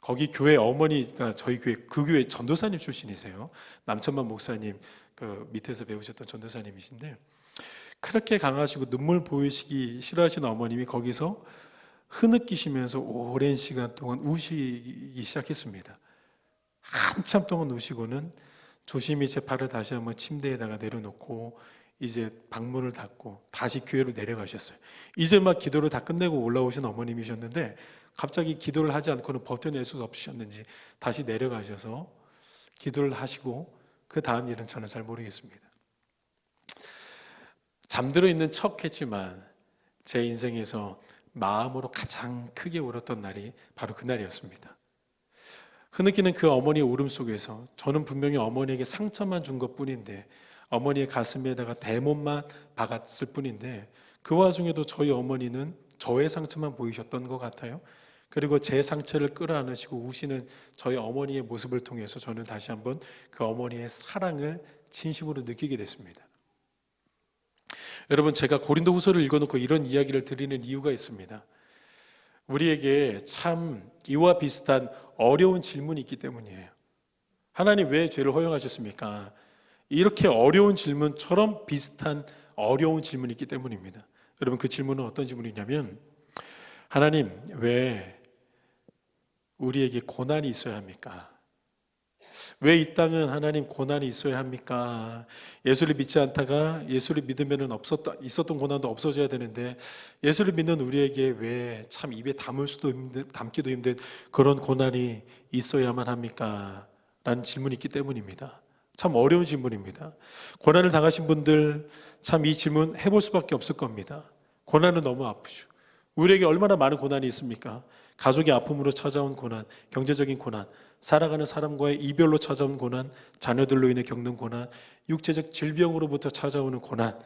거기 교회 어머니가 저희 교회 그 교회 전도사님 출신이세요. 남천만 목사님 그 밑에서 배우셨던 전도사님이신데 그렇게 강하시고 눈물 보이시기 싫어하시는 어머님이 거기서 흐느끼시면서 오랜 시간 동안 우시기 시작했습니다. 한참 동안 우시고는 조심히 제 팔을 다시 한번 침대에다가 내려놓고 이제 방문을 닫고 다시 교회로 내려가셨어요. 이제 막 기도를 다 끝내고 올라오신 어머님이셨는데 갑자기 기도를 하지 않고는 버텨낼 수 없으셨는지 다시 내려가셔서 기도를 하시고 그 다음 일은 저는 잘 모르겠습니다. 잠들어 있는 척했지만 제 인생에서 마음으로 가장 크게 울었던 날이 바로 그날이었습니다. 흐느끼는 그 어머니의 울음 속에서 저는 분명히 어머니에게 상처만 준 것뿐인데, 어머니의 가슴에다가 대못만 박았을 뿐인데, 그 와중에도 저희 어머니는 저의 상처만 보이셨던 것 같아요. 그리고 제 상처를 끌어안으시고 우시는 저희 어머니의 모습을 통해서 저는 다시 한번 그 어머니의 사랑을 진심으로 느끼게 됐습니다. 여러분, 제가 고린도후서를 읽어놓고 이런 이야기를 드리는 이유가 있습니다. 우리에게 참 이와 비슷한 어려운 질문이 있기 때문이에요. 하나님 왜 죄를 허용하셨습니까? 이렇게 어려운 질문처럼 비슷한 어려운 질문이 있기 때문입니다. 여러분, 그 질문은 어떤 질문이냐면, 하나님 왜 우리에게 고난이 있어야 합니까? 왜 이 땅은 하나님 고난이 있어야 합니까? 예수를 믿지 않다가 예수를 믿으면 있었던 고난도 없어져야 되는데, 예수를 믿는 우리에게 왜 참 입에 담기도 힘든 그런 고난이 있어야만 합니까? 라는 질문이 있기 때문입니다. 참 어려운 질문입니다. 고난을 당하신 분들 참 이 질문 해볼 수밖에 없을 겁니다. 고난은 너무 아프죠. 우리에게 얼마나 많은 고난이 있습니까? 가족의 아픔으로 찾아온 고난, 경제적인 고난, 살아가는 사람과의 이별로 찾아온 고난, 자녀들로 인해 겪는 고난, 육체적 질병으로부터 찾아오는 고난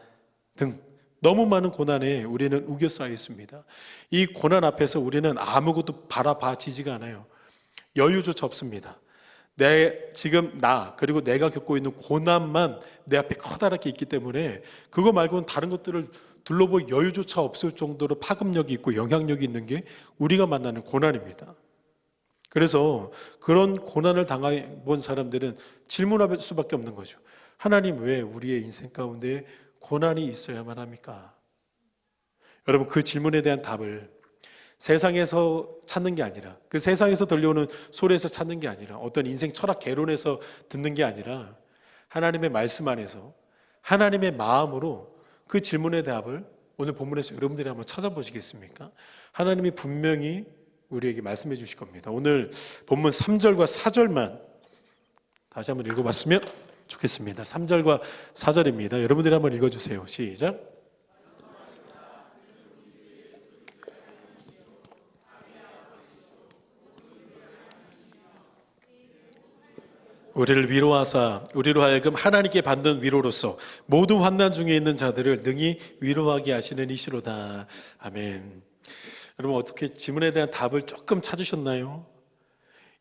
등 너무 많은 고난에 우리는 우겨 쌓여 있습니다. 이 고난 앞에서 우리는 아무것도 바라봐지지가 않아요. 여유조차 없습니다. 그리고 내가 겪고 있는 고난만 내 앞에 커다랗게 있기 때문에 그거 말고는 다른 것들을 둘러볼 여유조차 없을 정도로 파급력이 있고 영향력이 있는 게 우리가 만나는 고난입니다. 그래서 그런 고난을 당해본 사람들은 질문할 수밖에 없는 거죠. 하나님 왜 우리의 인생 가운데 고난이 있어야만 합니까? 여러분, 그 질문에 대한 답을 세상에서 찾는 게 아니라, 그 세상에서 들려오는 소리에서 찾는 게 아니라, 어떤 인생 철학 개론에서 듣는 게 아니라, 하나님의 말씀 안에서 하나님의 마음으로 그 질문의 답을 오늘 본문에서 여러분들이 한번 찾아보시겠습니까? 하나님이 분명히 우리에게 말씀해 주실 겁니다. 오늘 본문 3절과 4절만 다시 한번 읽어봤으면 좋겠습니다. 3절과 4절입니다. 여러분들이 한번 읽어주세요. 시작. 우리를 위로하사 우리로 하여금 하나님께 받는 위로로서 모든 환난 중에 있는 자들을 능히 위로하게 하시는 이시로다. 아멘. 여러분, 어떻게 질문에 대한 답을 조금 찾으셨나요?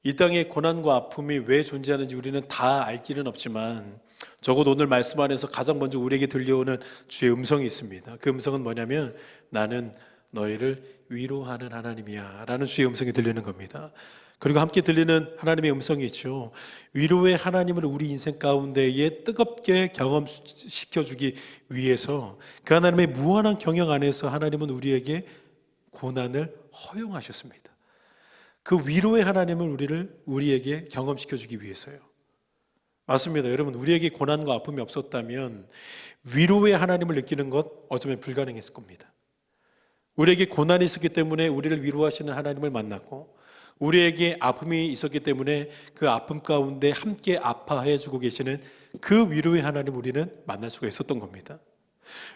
이 땅의 고난과 아픔이 왜 존재하는지 우리는 다 알 길은 없지만 적어도 오늘 말씀 안에서 가장 먼저 우리에게 들려오는 주의 음성이 있습니다. 그 음성은 뭐냐면, 나는 너희를 위로하는 하나님이야 라는 주의 음성이 들리는 겁니다. 그리고 함께 들리는 하나님의 음성이 있죠. 위로의 하나님을 우리 인생 가운데에 뜨겁게 경험시켜주기 위해서 그 하나님의 무한한 경영 안에서 하나님은 우리에게 고난을 허용하셨습니다. 그 위로의 하나님을 우리에게 경험시켜주기 위해서요. 맞습니다. 여러분, 우리에게 고난과 아픔이 없었다면 위로의 하나님을 느끼는 것 어쩌면 불가능했을 겁니다. 우리에게 고난이 있었기 때문에 우리를 위로하시는 하나님을 만났고, 우리에게 아픔이 있었기 때문에 그 아픔 가운데 함께 아파해 주고 계시는 그 위로의 하나님 우리는 만날 수가 있었던 겁니다.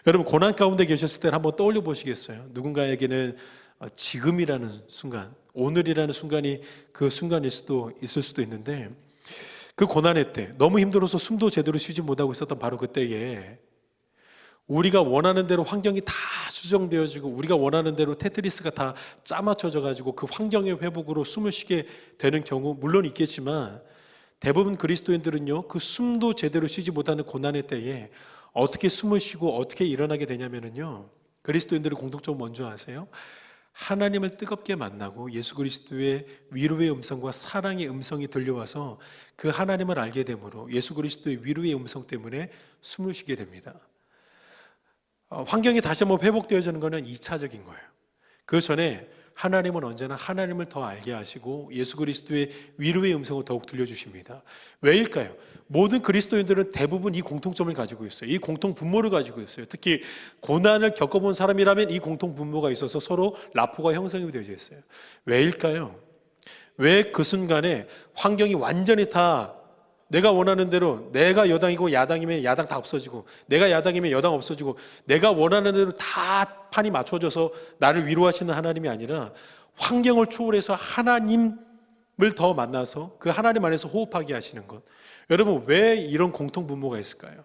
여러분, 고난 가운데 계셨을 때는 한번 떠올려 보시겠어요? 누군가에게는 지금이라는 순간, 오늘이라는 순간이 그 순간일 수도 있을 수도 있는데, 그 고난의 때 너무 힘들어서 숨도 제대로 쉬지 못하고 있었던 바로 그때에 우리가 원하는 대로 환경이 다 수정되어지고 우리가 원하는 대로 테트리스가 다 짜맞춰져 가지고 그 환경의 회복으로 숨을 쉬게 되는 경우 물론 있겠지만, 대부분 그리스도인들은요, 그 숨도 제대로 쉬지 못하는 고난의 때에 어떻게 숨을 쉬고 어떻게 일어나게 되냐면요, 그리스도인들의 공통점 먼저 아세요? 하나님을 뜨겁게 만나고 예수 그리스도의 위로의 음성과 사랑의 음성이 들려와서 그 하나님을 알게 되므로 예수 그리스도의 위로의 음성 때문에 숨을 쉬게 됩니다. 환경이 다시 한번 회복되어지는 것은 2차적인 거예요. 그 전에 하나님은 언제나 하나님을 더 알게 하시고 예수 그리스도의 위로의 음성을 더욱 들려주십니다. 왜일까요? 모든 그리스도인들은 대부분 이 공통점을 가지고 있어요. 이 공통 분모를 가지고 있어요. 특히 고난을 겪어본 사람이라면 이 공통 분모가 있어서 서로 라포가 형성이 되어져 있어요. 왜일까요? 왜 그 순간에 환경이 완전히 다 내가 원하는 대로, 내가 여당이고 야당이면 야당 다 없어지고, 내가 야당이면 여당 없어지고, 내가 원하는 대로 다 판이 맞춰져서 나를 위로하시는 하나님이 아니라 환경을 초월해서 하나님을 더 만나서 그 하나님 안에서 호흡하게 하시는 것. 여러분, 왜 이런 공통분모가 있을까요?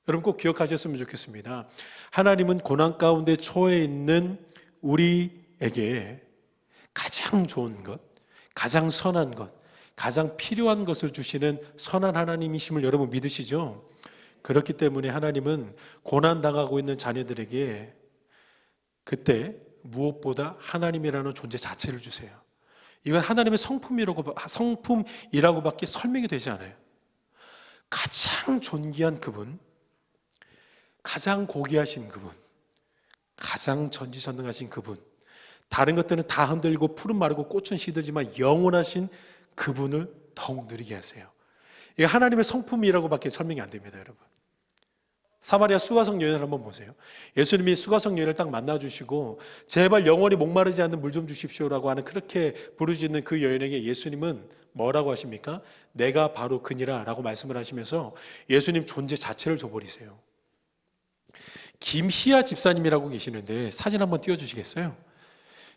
여러분 꼭 기억하셨으면 좋겠습니다. 하나님은 고난 가운데 처해 있는 우리에게 가장 좋은 것, 가장 선한 것, 가장 필요한 것을 주시는 선한 하나님이심을 여러분 믿으시죠? 그렇기 때문에 하나님은 고난당하고 있는 자녀들에게 그때 무엇보다 하나님이라는 존재 자체를 주세요. 이건 하나님의 성품이라고밖에 설명이 되지 않아요. 가장 존귀한 그분, 가장 고귀하신 그분, 가장 전지전능하신 그분, 다른 것들은 다 흔들리고 푸른 마르고 꽃은 시들지만 영원하신 그분을 더욱 누리게 하세요. 이게 하나님의 성품이라고밖에 설명이 안 됩니다, 여러분. 사마리아 수가성 여인을 한번 보세요. 예수님이 수가성 여인을 딱 만나주시고 제발 영원히 목마르지 않는 물 좀 주십시오라고 하는 그렇게 부르짖는 그 여인에게 예수님은 뭐라고 하십니까? 내가 바로 그니라 라고 말씀을 하시면서 예수님 존재 자체를 줘버리세요. 김희아 집사님이라고 계시는데 사진 한번 띄워주시겠어요?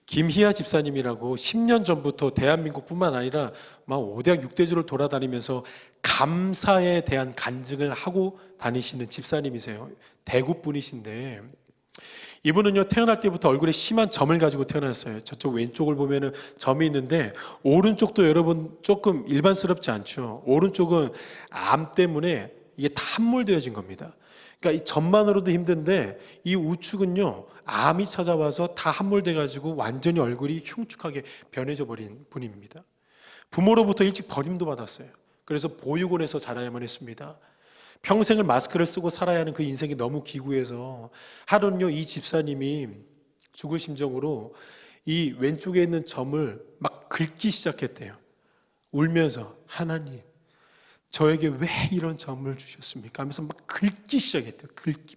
김희아 집사님이라고 10년 전부터 대한민국뿐만 아니라 막 5대학 6대주를 돌아다니면서 감사에 대한 간증을 하고 다니시는 집사님이세요. 대구 분이신데 이분은요 태어날 때부터 얼굴에 심한 점을 가지고 태어났어요. 저쪽 왼쪽을 보면은 점이 있는데 오른쪽도 여러분 조금 일반스럽지 않죠. 오른쪽은 암 때문에 이게 다 함몰되어진 겁니다. 그러니까 이 점만으로도 힘든데 이 우측은요 암이 찾아와서 다 함몰돼 가지고 완전히 얼굴이 흉측하게 변해져 버린 분입니다. 부모로부터 일찍 버림도 받았어요. 그래서 보육원에서 자라야만 했습니다. 평생을 마스크를 쓰고 살아야 하는 그 인생이 너무 기구해서 하루는요 이 집사님이 죽을 심정으로 이 왼쪽에 있는 점을 막 긁기 시작했대요. 울면서 하나님 저에게 왜 이런 점을 주셨습니까? 하면서 막 긁기 시작했대요.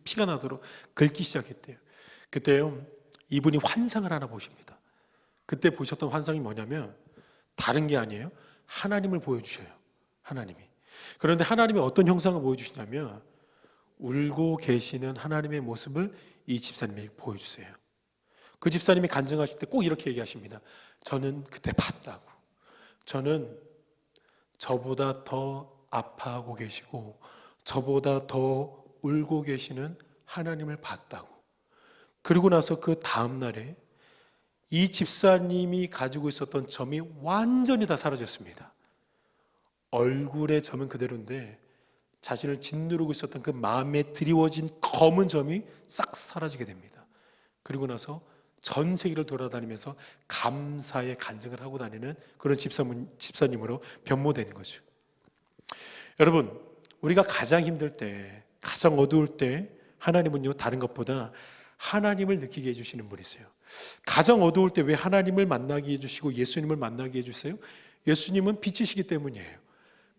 피가 나도록 긁기 시작했대요. 그때요 이분이 환상을 하나 보십니다. 그때 보셨던 환상이 뭐냐면 다른 게 아니에요. 하나님을 보여주셔요. 하나님이. 그런데 하나님이 어떤 형상을 보여주시냐면 울고 계시는 하나님의 모습을 이 집사님에게 보여주세요. 그 집사님이 간증하실 때 꼭 이렇게 얘기하십니다. 저는 그때 봤다고. 저는 저보다 더 아파하고 계시고 저보다 더 울고 계시는 하나님을 봤다고. 그리고 나서 그 다음 날에 이 집사님이 가지고 있었던 점이 완전히 다 사라졌습니다. 얼굴의 점은 그대로인데 자신을 짓누르고 있었던 그 마음에 드리워진 검은 점이 싹 사라지게 됩니다. 그리고 나서 전 세계를 돌아다니면서 감사의 간증을 하고 다니는 그런 집사님으로 변모된 거죠. 여러분, 우리가 가장 힘들 때, 가장 어두울 때 하나님은요 다른 것보다 하나님을 느끼게 해주시는 분이세요. 가장 어두울 때 왜 하나님을 만나게 해주시고 예수님을 만나게 해주세요? 예수님은 빛이시기 때문이에요.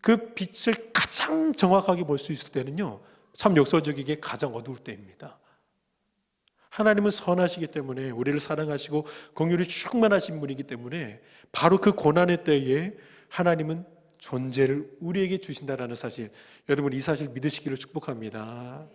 그 빛을 가장 정확하게 볼 수 있을 때는요 참 역설적이게 가장 어두울 때입니다. 하나님은 선하시기 때문에 우리를 사랑하시고 긍휼이 충만하신 분이기 때문에 바로 그 고난의 때에 하나님은 존재를 우리에게 주신다라는 사실, 여러분 이 사실 믿으시기를 축복합니다.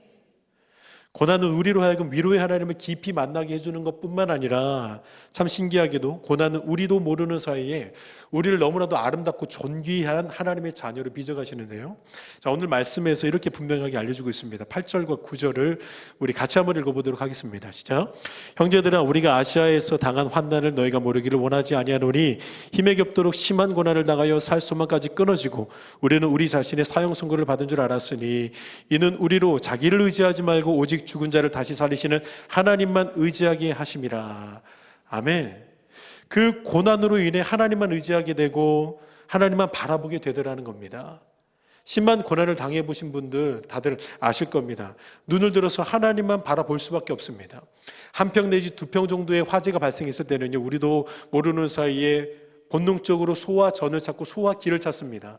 고난은 우리로 하여금 위로의 하나님을 깊이 만나게 해주는 것뿐만 아니라 참 신기하게도 고난은 우리도 모르는 사이에 우리를 너무나도 아름답고 존귀한 하나님의 자녀로 빚어가시는데요. 자, 오늘 말씀에서 이렇게 분명하게 알려주고 있습니다. 8절과 9절을 우리 같이 한번 읽어보도록 하겠습니다. 시작. 형제들아 우리가 아시아에서 당한 환난을 너희가 모르기를 원하지 아니하노니 힘에 겹도록 심한 고난을 당하여 살 소망까지 끊어지고 우리는 우리 자신의 사형 선고를 받은 줄 알았으니 이는 우리로 자기를 의지하지 말고 오직 죽은 자를 다시 살리시는 하나님만 의지하게 하심이라. 아멘. 그 고난으로 인해 하나님만 의지하게 되고 하나님만 바라보게 되더라는 겁니다. 심한 고난을 당해보신 분들 다들 아실 겁니다. 눈을 들어서 하나님만 바라볼 수밖에 없습니다. 한 평 내지 두 평 정도의 화재가 발생했을 때는요 우리도 모르는 사이에 본능적으로 소와 전을 찾고 소와 기를 찾습니다.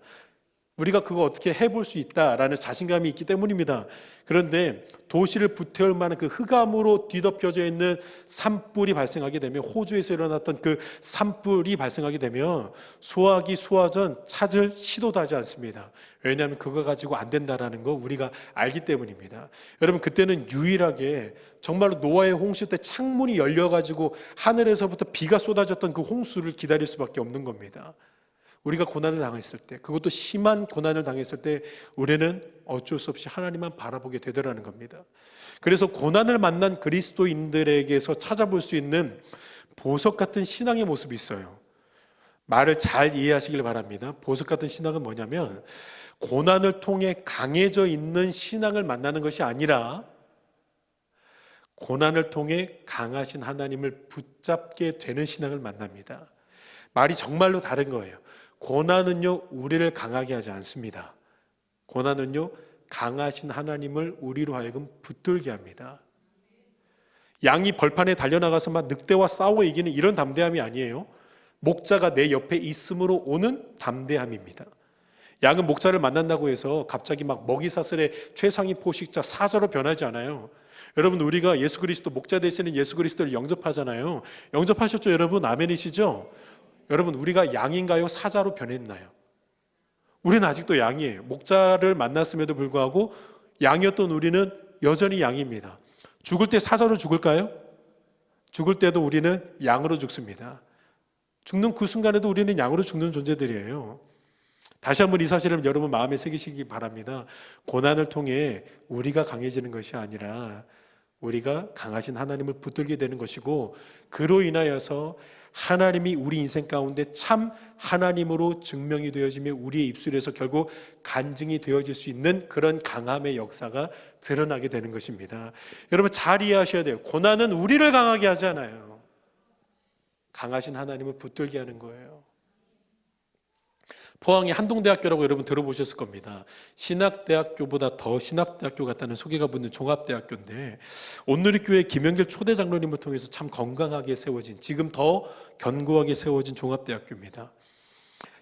우리가 그거 어떻게 해볼 수 있다라는 자신감이 있기 때문입니다. 그런데 도시를 불태울 만한 그 흑암으로 뒤덮여져 있는 산불이 발생하게 되면, 호주에서 일어났던 그 산불이 발생하게 되면 소화기 소화전 찾을 시도도 하지 않습니다. 왜냐하면 그거 가지고 안 된다라는 거 우리가 알기 때문입니다. 여러분, 그때는 유일하게 정말로 노아의 홍수 때 창문이 열려가지고 하늘에서부터 비가 쏟아졌던 그 홍수를 기다릴 수밖에 없는 겁니다. 우리가 고난을 당했을 때, 그것도 심한 고난을 당했을 때 우리는 어쩔 수 없이 하나님만 바라보게 되더라는 겁니다. 그래서 고난을 만난 그리스도인들에게서 찾아볼 수 있는 보석 같은 신앙의 모습이 있어요. 말을 잘 이해하시길 바랍니다. 보석 같은 신앙은 뭐냐면, 고난을 통해 강해져 있는 신앙을 만나는 것이 아니라 고난을 통해 강하신 하나님을 붙잡게 되는 신앙을 만납니다. 말이 정말로 다른 거예요. 고난은요, 우리를 강하게 하지 않습니다. 고난은요, 강하신 하나님을 우리로 하여금 붙들게 합니다. 양이 벌판에 달려나가서 막 늑대와 싸워 이기는 이런 담대함이 아니에요. 목자가 내 옆에 있음으로 오는 담대함입니다. 양은 목자를 만난다고 해서 갑자기 막 먹이사슬의 최상위 포식자 사자로 변하지 않아요. 여러분, 우리가 예수 그리스도, 목자 되시는 예수 그리스도를 영접하잖아요. 영접하셨죠, 여러분? 아멘이시죠? 여러분, 우리가 양인가요? 사자로 변했나요? 우리는 아직도 양이에요. 목자를 만났음에도 불구하고 양이었던 우리는 여전히 양입니다. 죽을 때 사자로 죽을까요? 죽을 때도 우리는 양으로 죽습니다. 죽는 그 순간에도 우리는 양으로 죽는 존재들이에요. 다시 한번 이 사실을 여러분 마음에 새기시기 바랍니다. 고난을 통해 우리가 강해지는 것이 아니라 우리가 강하신 하나님을 붙들게 되는 것이고, 그로 인하여서 하나님이 우리 인생 가운데 참 하나님으로 증명이 되어지며 우리의 입술에서 결국 간증이 되어질 수 있는 그런 강함의 역사가 드러나게 되는 것입니다. 여러분, 잘 이해하셔야 돼요. 고난은 우리를 강하게 하지 않아요. 강하신 하나님을 붙들게 하는 거예요. 포항의 한동대학교라고 여러분 들어보셨을 겁니다. 신학대학교보다 더 신학대학교 같다는 소개가 붙는 종합대학교인데, 온누리교회 김영길 초대장로님을 통해서 참 건강하게 세워진, 지금 더 견고하게 세워진 종합대학교입니다.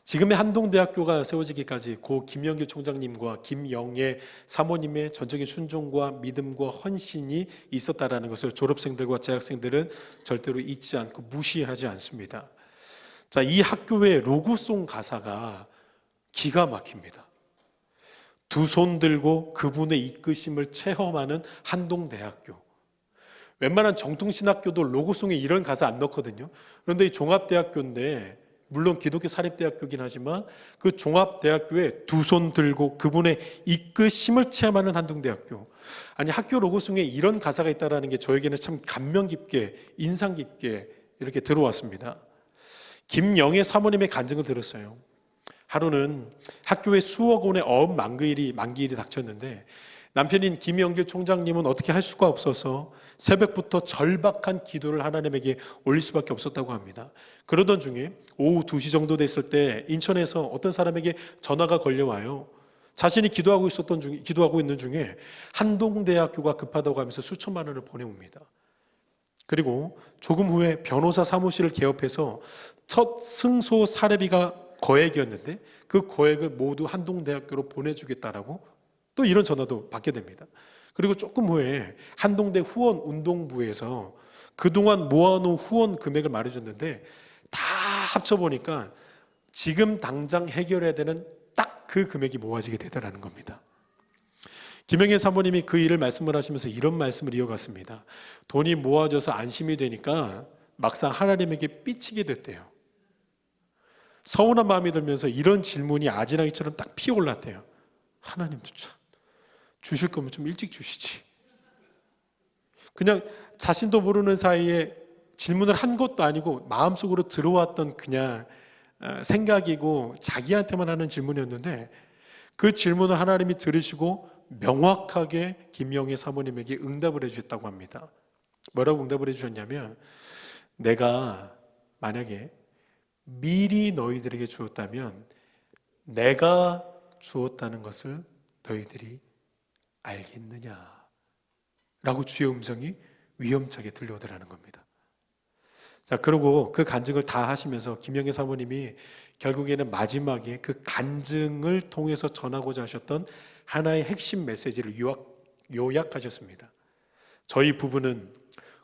지금의 한동대학교가 세워지기까지 고 김영길 총장님과 김영애 사모님의 전적인 순종과 믿음과 헌신이 있었다라는 것을 졸업생들과 재학생들은 절대로 잊지 않고 무시하지 않습니다. 자, 이 학교의 로고송 가사가 기가 막힙니다. 두 손 들고 그분의 이끄심을 체험하는 한동대학교. 웬만한 정통신학교도 로고송에 이런 가사 안 넣거든요. 그런데 이 종합대학교인데, 물론 기독교 사립대학교긴 하지만 그 종합대학교에 두 손 들고 그분의 이끄심을 체험하는 한동대학교. 아니, 학교 로고송에 이런 가사가 있다는 게 저에게는 참 감명 깊게, 인상 깊게 이렇게 들어왔습니다. 김영애 사모님의 간증을 들었어요. 하루는 학교에 수억 원의 어업 만기일이 닥쳤는데, 남편인 김영길 총장님은 어떻게 할 수가 없어서 새벽부터 절박한 기도를 하나님에게 올릴 수밖에 없었다고 합니다. 그러던 중에 오후 2시 정도 됐을 때 인천에서 어떤 사람에게 전화가 걸려와요. 자신이 기도하고 있는 중에 한동대학교가 급하다고 하면서 수천만 원을 보내옵니다. 그리고 조금 후에 변호사 사무실을 개업해서 첫 승소 사례비가 거액이었는데 그 거액을 모두 한동대학교로 보내주겠다라고 또 이런 전화도 받게 됩니다. 그리고 조금 후에 한동대 후원 운동부에서 그동안 모아놓은 후원 금액을 말해줬는데, 다 합쳐보니까 지금 당장 해결해야 되는 딱 그 금액이 모아지게 되더라는 겁니다. 김영애 사모님이 그 일을 말씀을 하시면서 이런 말씀을 이어갔습니다. 돈이 모아져서 안심이 되니까 막상 하나님에게 삐치게 됐대요. 서운한 마음이 들면서 이런 질문이 아지랑이처럼 딱 피어올랐대요. 하나님도 참, 주실 거면 좀 일찍 주시지. 그냥 자신도 모르는 사이에 질문을 한 것도 아니고 마음속으로 들어왔던 그냥 생각이고 자기한테만 하는 질문이었는데, 그 질문을 하나님이 들으시고 명확하게 김영애 사모님에게 응답을 해주셨다고 합니다. 뭐라고 응답을 해주셨냐면, 내가 만약에 미리 너희들에게 주었다면 내가 주었다는 것을 너희들이 알겠느냐? 라고 주의 음성이 위험차게 들려오더라는 겁니다. 자, 그리고 그 간증을 다 하시면서 김영애 사모님이 결국에는 마지막에 그 간증을 통해서 전하고자 하셨던 하나의 핵심 메시지를 요약하셨습니다. 저희 부부는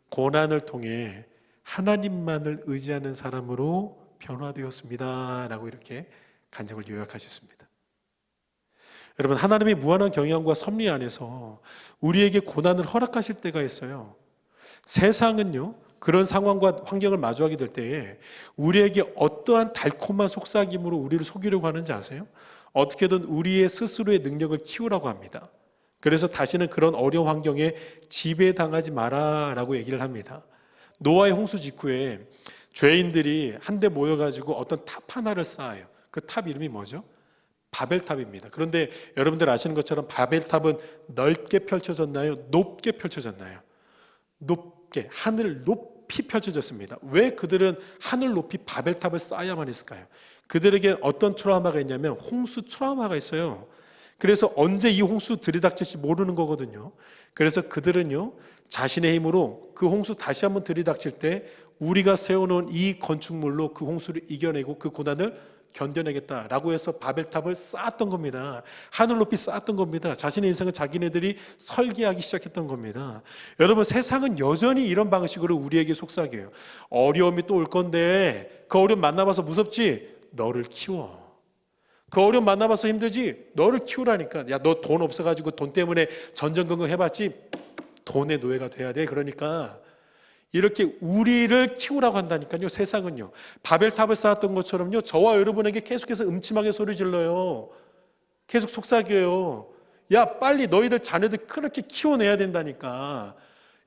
고난을 통해 하나님만을 의지하는 사람으로 변화되었습니다 라고 이렇게 간증을 요약하셨습니다. 여러분, 하나님의 무한한 경영과 섭리 안에서 우리에게 고난을 허락하실 때가 있어요. 세상은요, 그런 상황과 환경을 마주하게 될 때에 우리에게 어떠한 달콤한 속삭임으로 우리를 속이려고 하는지 아세요? 어떻게든 우리의 스스로의 능력을 키우라고 합니다. 그래서 다시는 그런 어려운 환경에 지배당하지 마라라고 얘기를 합니다. 노아의 홍수 직후에 죄인들이 한데 모여가지고 어떤 탑 하나를 쌓아요. 그 탑 이름이 뭐죠? 바벨탑입니다. 그런데 여러분들 아시는 것처럼 바벨탑은 넓게 펼쳐졌나요? 높게 펼쳐졌나요? 높게, 하늘 높이 펼쳐졌습니다. 왜 그들은 하늘 높이 바벨탑을 쌓아야만 했을까요? 그들에게 어떤 트라우마가 있냐면 홍수 트라우마가 있어요. 그래서 언제 이 홍수 들이닥칠지 모르는 거거든요. 그래서 그들은요, 자신의 힘으로 그 홍수 다시 한번 들이닥칠 때 우리가 세워놓은 이 건축물로 그 홍수를 이겨내고 그 고난을 견뎌내겠다라고 해서 바벨탑을 쌓았던 겁니다. 하늘 높이 쌓았던 겁니다. 자신의 인생을 자기네들이 설계하기 시작했던 겁니다. 여러분, 세상은 여전히 이런 방식으로 우리에게 속삭여요. 어려움이 또 올 건데 그 어려움 만나봐서 무섭지? 너를 키워. 그 어려움 만나봐서 힘들지? 너를 키우라니까. 야, 너 돈 없어가지고 돈 때문에 전전긍긍 해봤지? 돈의 노예가 돼야 돼. 그러니까 이렇게 우리를 키우라고 한다니까요. 세상은요, 바벨탑을 쌓았던 것처럼요, 저와 여러분에게 계속해서 음침하게 소리 질러요. 계속 속삭여요. 야, 빨리 너희들 자녀들 그렇게 키워내야 된다니까.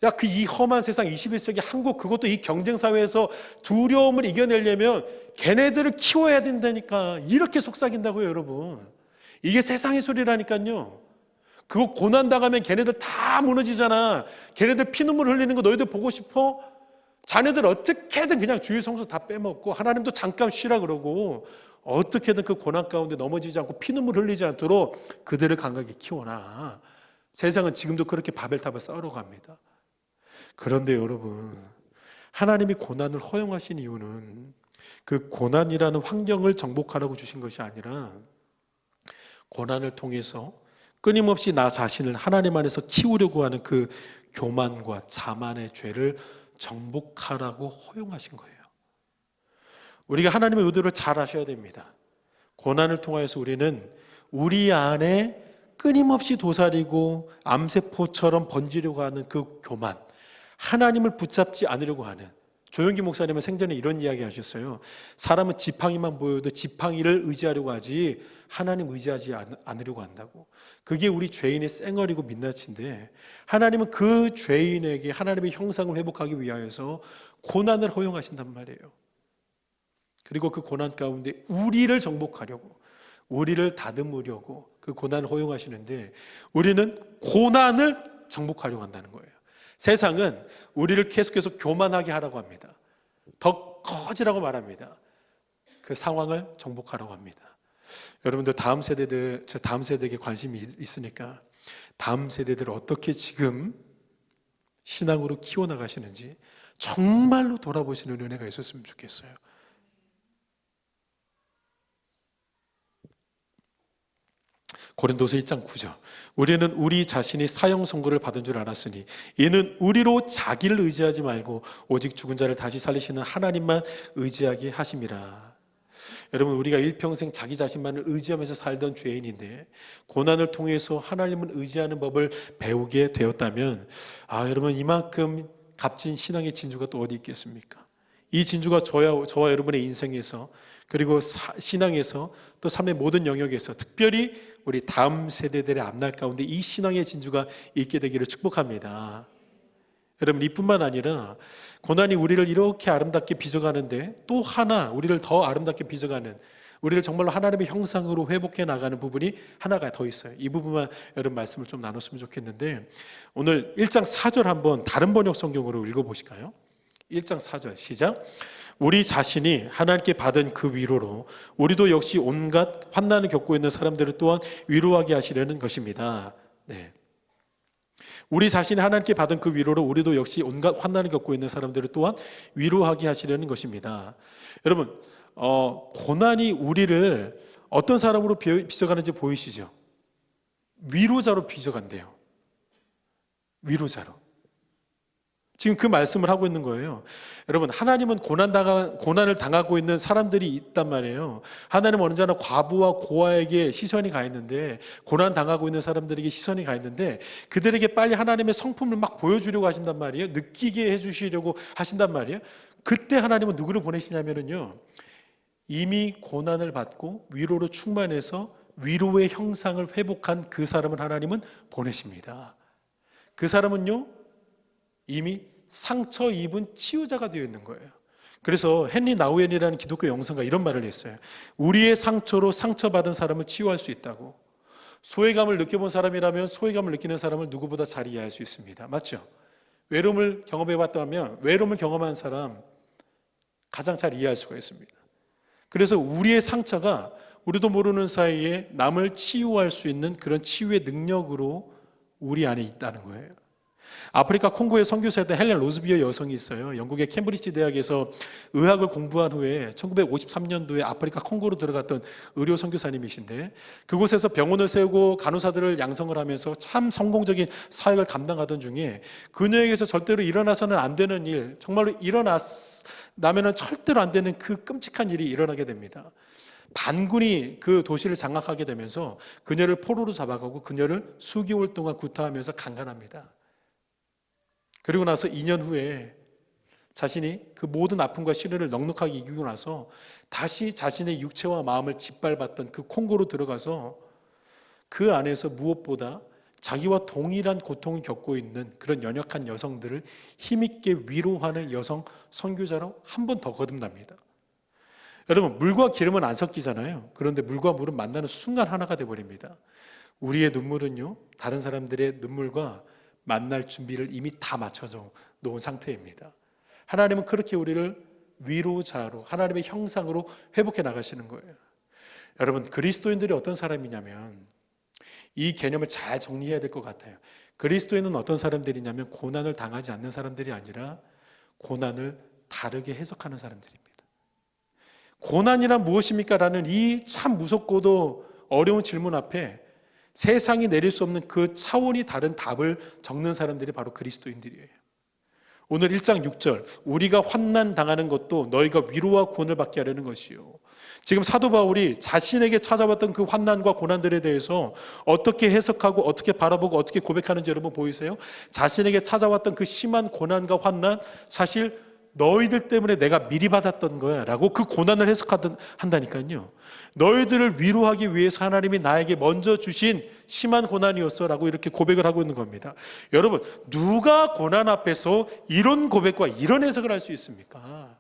야, 그 이 험한 세상 21세기 한국, 그것도 이 경쟁사회에서 두려움을 이겨내려면 걔네들을 키워야 된다니까. 이렇게 속삭인다고요, 여러분. 이게 세상의 소리라니까요. 그거 고난당하면 걔네들 다 무너지잖아. 걔네들 피눈물 흘리는 거 너희들 보고 싶어? 자네들 어떻게든 그냥 주일 성수 다 빼먹고 하나님도 잠깐 쉬라 그러고 어떻게든 그 고난 가운데 넘어지지 않고 피눈물 흘리지 않도록 그들을 강하게 키워놔. 세상은 지금도 그렇게 바벨탑을 쌓으러 갑니다. 그런데 여러분, 하나님이 고난을 허용하신 이유는 그 고난이라는 환경을 정복하라고 주신 것이 아니라 고난을 통해서 끊임없이 나 자신을 하나님 안에서 키우려고 하는 그 교만과 자만의 죄를 정복하라고 허용하신 거예요. 우리가 하나님의 의도를 잘 아셔야 됩니다. 고난을 통하여서 우리는 우리 안에 끊임없이 도사리고 암세포처럼 번지려고 하는 그 교만, 하나님을 붙잡지 않으려고 하는, 조영기 목사님은 생전에 이런 이야기 하셨어요. 사람은 지팡이만 보여도 지팡이를 의지하려고 하지 하나님 의지하지 않으려고 한다고. 그게 우리 죄인의 쌩얼이고 민낯인데 하나님은 그 죄인에게 하나님의 형상을 회복하기 위하여서 고난을 허용하신단 말이에요. 그리고 그 고난 가운데 우리를 정복하려고, 우리를 다듬으려고 그 고난을 허용하시는데 우리는 고난을 정복하려고 한다는 거예요. 세상은 우리를 계속해서 교만하게 하라고 합니다. 더 커지라고 말합니다. 그 상황을 정복하라고 합니다. 여러분들 다음 세대에게 관심이 있으니까 다음 세대들을 어떻게 지금 신앙으로 키워나가시는지 정말로 돌아보시는 은혜가 있었으면 좋겠어요. 고린도서 1장 9절. 우리는 우리 자신이 사형 선고를 받은 줄 알았으니 이는 우리로 자기를 의지하지 말고 오직 죽은 자를 다시 살리시는 하나님만 의지하게 하심이라. 여러분, 우리가 일평생 자기 자신만을 의지하면서 살던 죄인인데 고난을 통해서 하나님을 의지하는 법을 배우게 되었다면 여러분, 이만큼 값진 신앙의 진주가 또 어디 있겠습니까? 이 진주가 저와 여러분의 인생에서, 그리고 신앙에서, 또 삶의 모든 영역에서, 특별히 우리 다음 세대들의 앞날 가운데 이 신앙의 진주가 있게 되기를 축복합니다. 여러분, 이뿐만 아니라 고난이 우리를 이렇게 아름답게 빚어가는데 또 하나 우리를 더 아름답게 빚어가는, 우리를 정말로 하나님의 형상으로 회복해 나가는 부분이 하나가 더 있어요. 이 부분만 여러분 말씀을 좀 나눴으면 좋겠는데, 오늘 1장 4절 한번 다른 번역 성경으로 읽어보실까요? 1장 4절 시작. 우리 자신이 하나님께 받은 그 위로로 우리도 역시 온갖 환난을 겪고 있는 사람들을 또한 위로하게 하시려는 것입니다. 네. 우리 자신이 하나님께 받은 그 위로로 우리도 역시 온갖 환난을 겪고 있는 사람들을 또한 위로하게 하시려는 것입니다. 여러분, 고난이 우리를 어떤 사람으로 빚어가는지 보이시죠? 위로자로 빚어간대요. 위로자로. 지금 그 말씀을 하고 있는 거예요. 여러분, 하나님은 고난을 당하고 있는 사람들이 있단 말이에요. 하나님은 언제나 과부와 고아에게 시선이 가 있는데, 고난 당하고 있는 사람들에게 시선이 가 있는데, 그들에게 빨리 하나님의 성품을 막 보여주려고 하신단 말이에요. 느끼게 해주시려고 하신단 말이에요. 그때 하나님은 누구를 보내시냐면요, 이미 고난을 받고 위로로 충만해서 위로의 형상을 회복한 그 사람을 하나님은 보내십니다. 그 사람은요, 이미 상처 입은 치유자가 되어 있는 거예요. 그래서 헨리 나우엔이라는 기독교 영성가 이런 말을 했어요. 우리의 상처로 상처받은 사람을 치유할 수 있다고. 소외감을 느껴본 사람이라면 소외감을 느끼는 사람을 누구보다 잘 이해할 수 있습니다. 맞죠? 외로움을 경험해봤다면 외로움을 경험한 사람 가장 잘 이해할 수가 있습니다. 그래서 우리의 상처가 우리도 모르는 사이에 남을 치유할 수 있는 그런 치유의 능력으로 우리 안에 있다는 거예요. 아프리카 콩고의 선교사였던 헬렌 로즈비어 여성이 있어요. 영국의 캠브리지 대학에서 의학을 공부한 후에 1953년도에 아프리카 콩고로 들어갔던 의료 선교사님이신데, 그곳에서 병원을 세우고 간호사들을 양성을 하면서 참 성공적인 사역을 감당하던 중에 그녀에게서 절대로 일어나서는 안 되는 일, 정말로 일어나면은 절대로 안 되는 그 끔찍한 일이 일어나게 됩니다. 반군이 그 도시를 장악하게 되면서 그녀를 포로로 잡아가고 그녀를 수개월 동안 구타하면서 강간합니다. 그리고 나서 2년 후에 자신이 그 모든 아픔과 시련을 넉넉하게 이기고 나서 다시 자신의 육체와 마음을 짓밟았던 그 콩고로 들어가서 그 안에서 무엇보다 자기와 동일한 고통을 겪고 있는 그런 연약한 여성들을 힘있게 위로하는 여성 선교자로 한 번 더 거듭납니다. 여러분, 물과 기름은 안 섞이잖아요. 그런데 물과 물은 만나는 순간 하나가 되어버립니다. 우리의 눈물은요, 다른 사람들의 눈물과 만날 준비를 이미 다 맞춰져 놓은 상태입니다. 하나님은 그렇게 우리를 위로자로, 하나님의 형상으로 회복해 나가시는 거예요. 여러분, 그리스도인들이 어떤 사람이냐면, 이 개념을 잘 정리해야 될 것 같아요. 그리스도인은 어떤 사람들이냐면 고난을 당하지 않는 사람들이 아니라 고난을 다르게 해석하는 사람들입니다. 고난이란 무엇입니까? 라는 이 참 무섭고도 어려운 질문 앞에 세상이 내릴 수 없는 그 차원이 다른 답을 적는 사람들이 바로 그리스도인들이에요. 오늘 1장 6절, 우리가 환난 당하는 것도 너희가 위로와 구원을 받게 하려는 것이요. 지금 사도 바울이 자신에게 찾아왔던 그 환난과 고난들에 대해서 어떻게 해석하고 어떻게 바라보고 어떻게 고백하는지 여러분 보이세요? 자신에게 찾아왔던 그 심한 고난과 환난, 사실 너희들 때문에 내가 미리 받았던 거야 라고 그 고난을 한다니까요. 너희들을 위로하기 위해서 하나님이 나에게 먼저 주신 심한 고난이었어 라고 이렇게 고백을 하고 있는 겁니다. 여러분, 누가 고난 앞에서 이런 고백과 이런 해석을 할 수 있습니까?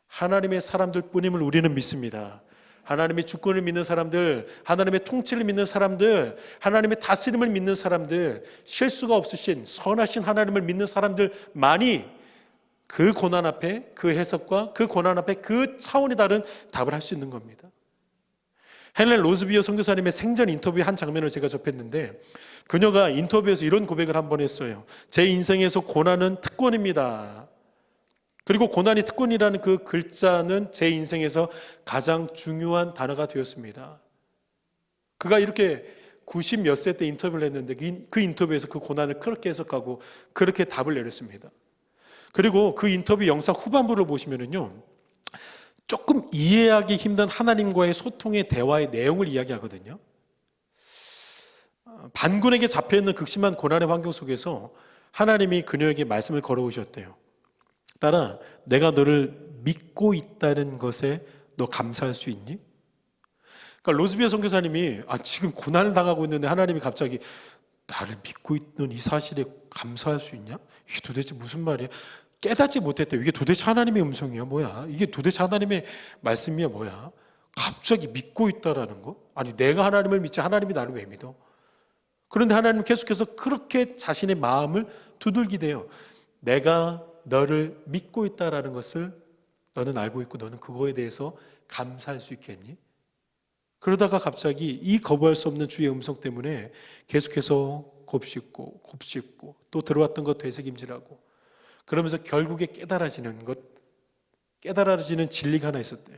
하나님의 사람들 뿐임을 우리는 믿습니다. 하나님의 주권을 믿는 사람들, 하나님의 통치를 믿는 사람들, 하나님의 다스림을 믿는 사람들, 실수가 없으신 선하신 하나님을 믿는 사람들만이 그 고난 앞에 그 해석과 그 고난 앞에 그 차원이 다른 답을 할 수 있는 겁니다. 헬렌 로즈비어 선교사님의 생전 인터뷰의 한 장면을 제가 접했는데, 그녀가 인터뷰에서 이런 고백을 한 번 했어요. 제 인생에서 고난은 특권입니다. 그리고 고난이 특권이라는 그 글자는 제 인생에서 가장 중요한 단어가 되었습니다. 그가 이렇게 90 몇 세 때 인터뷰를 했는데 그 인터뷰에서 그 고난을 그렇게 해석하고 그렇게 답을 내렸습니다. 그리고 그 인터뷰 영상 후반부를 보시면은요, 조금 이해하기 힘든 하나님과의 소통의 대화의 내용을 이야기하거든요. 반군에게 잡혀있는 극심한 고난의 환경 속에서 하나님이 그녀에게 말씀을 걸어오셨대요. 딸아, 내가 너를 믿고 있다는 것에 너 감사할 수 있니? 그러니까 로즈비어 선교사님이 지금 고난을 당하고 있는데 하나님이 갑자기 나를 믿고 있는 이 사실에 감사할 수 있냐? 이게 도대체 무슨 말이야? 깨닫지 못했대요. 이게 도대체 하나님의 음성이야 뭐야? 이게 도대체 하나님의 말씀이야 뭐야? 갑자기 믿고 있다라는 거? 아니, 내가 하나님을 믿지 하나님이 나를 왜 믿어? 그런데 하나님은 계속해서 그렇게 자신의 마음을 두들기대요. 내가 너를 믿고 있다라는 것을 너는 알고 있고 너는 그거에 대해서 감사할 수 있겠니? 그러다가 갑자기 이 거부할 수 없는 주의 음성 때문에 계속해서 곱씹고 곱씹고 또 들어왔던 것 되새김질하고 그러면서 결국에 깨달아지는 진리가 하나 있었대요.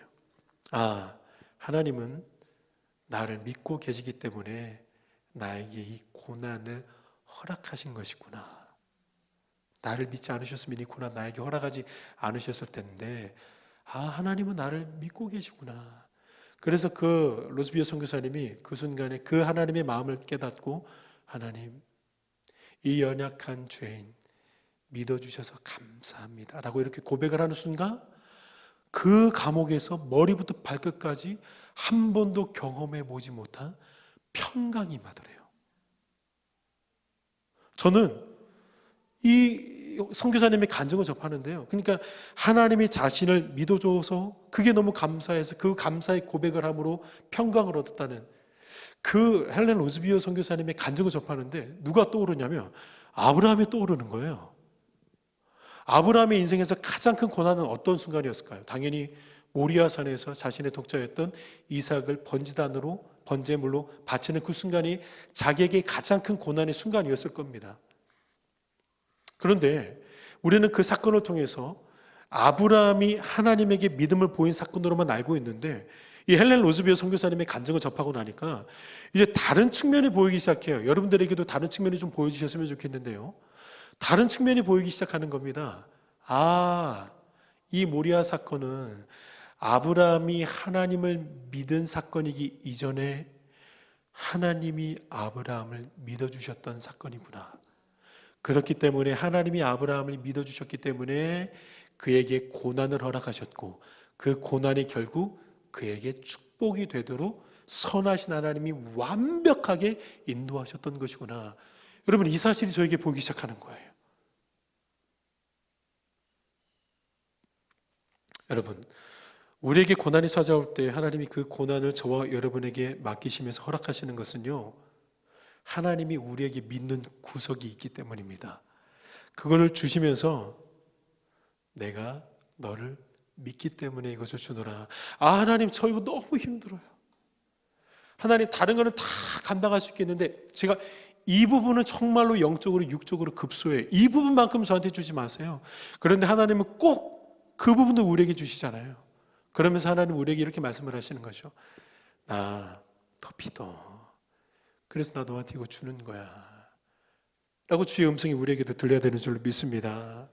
아, 하나님은 나를 믿고 계시기 때문에 나에게 이 고난을 허락하신 것이구나. 나를 믿지 않으셨으면 이 고난 나에게 허락하지 않으셨을 텐데, 아, 하나님은 나를 믿고 계시구나. 그래서 그 로즈비어 선교사님이 그 순간에 그 하나님의 마음을 깨닫고, 하나님, 이 연약한 죄인 믿어주셔서 감사합니다 라고 이렇게 고백을 하는 순간 그 감옥에서 머리부터 발끝까지 한 번도 경험해 보지 못한 평강이 임하더래요. 저는 이 선교사님의 간증을 접하는데요, 그러니까 하나님이 자신을 믿어줘서 그게 너무 감사해서 그 감사의 고백을 함으로 평강을 얻었다는 그 헬렌 로즈비어 선교사님의 간증을 접하는데 누가 떠오르냐면 아브라함이 떠오르는 거예요. 아브라함의 인생에서 가장 큰 고난은 어떤 순간이었을까요? 당연히 모리아산에서 자신의 독자였던 이삭을 번제물로 바치는 그 순간이 자기에게 가장 큰 고난의 순간이었을 겁니다. 그런데 우리는 그 사건을 통해서 아브라함이 하나님에게 믿음을 보인 사건으로만 알고 있는데, 이 헬렌 로즈비어 선교사님의 간증을 접하고 나니까 이제 다른 측면이 보이기 시작해요. 여러분들에게도 다른 측면이 좀 보여주셨으면 좋겠는데요, 다른 측면이 보이기 시작하는 겁니다. 아, 이 모리아 사건은 아브라함이 하나님을 믿은 사건이기 이전에 하나님이 아브라함을 믿어주셨던 사건이구나. 그렇기 때문에 하나님이 아브라함을 믿어주셨기 때문에 그에게 고난을 허락하셨고, 그 고난이 결국 그에게 축복이 되도록 선하신 하나님이 완벽하게 인도하셨던 것이구나. 여러분, 이 사실이 저에게 보이기 시작하는 거예요. 여러분, 우리에게 고난이 찾아올 때 하나님이 그 고난을 저와 여러분에게 맡기시면서 허락하시는 것은요, 하나님이 우리에게 믿는 구석이 있기 때문입니다. 그거를 주시면서 내가 너를 믿기 때문에 이것을 주노라. 아, 하나님, 저 이거 너무 힘들어요. 하나님, 다른 거는 다 감당할 수 있겠는데 제가 이 부분은 정말로 영적으로 육적으로 급소해요. 이 부분만큼 저한테 주지 마세요. 그런데 하나님은 꼭 그 부분도 우리에게 주시잖아요. 그러면서 하나님 우리에게 이렇게 말씀을 하시는 거죠. 나 더 믿어. 그래서 나 너한테 이거 주는 거야 라고 주의 음성이 우리에게도 들려야 되는 줄로 믿습니다.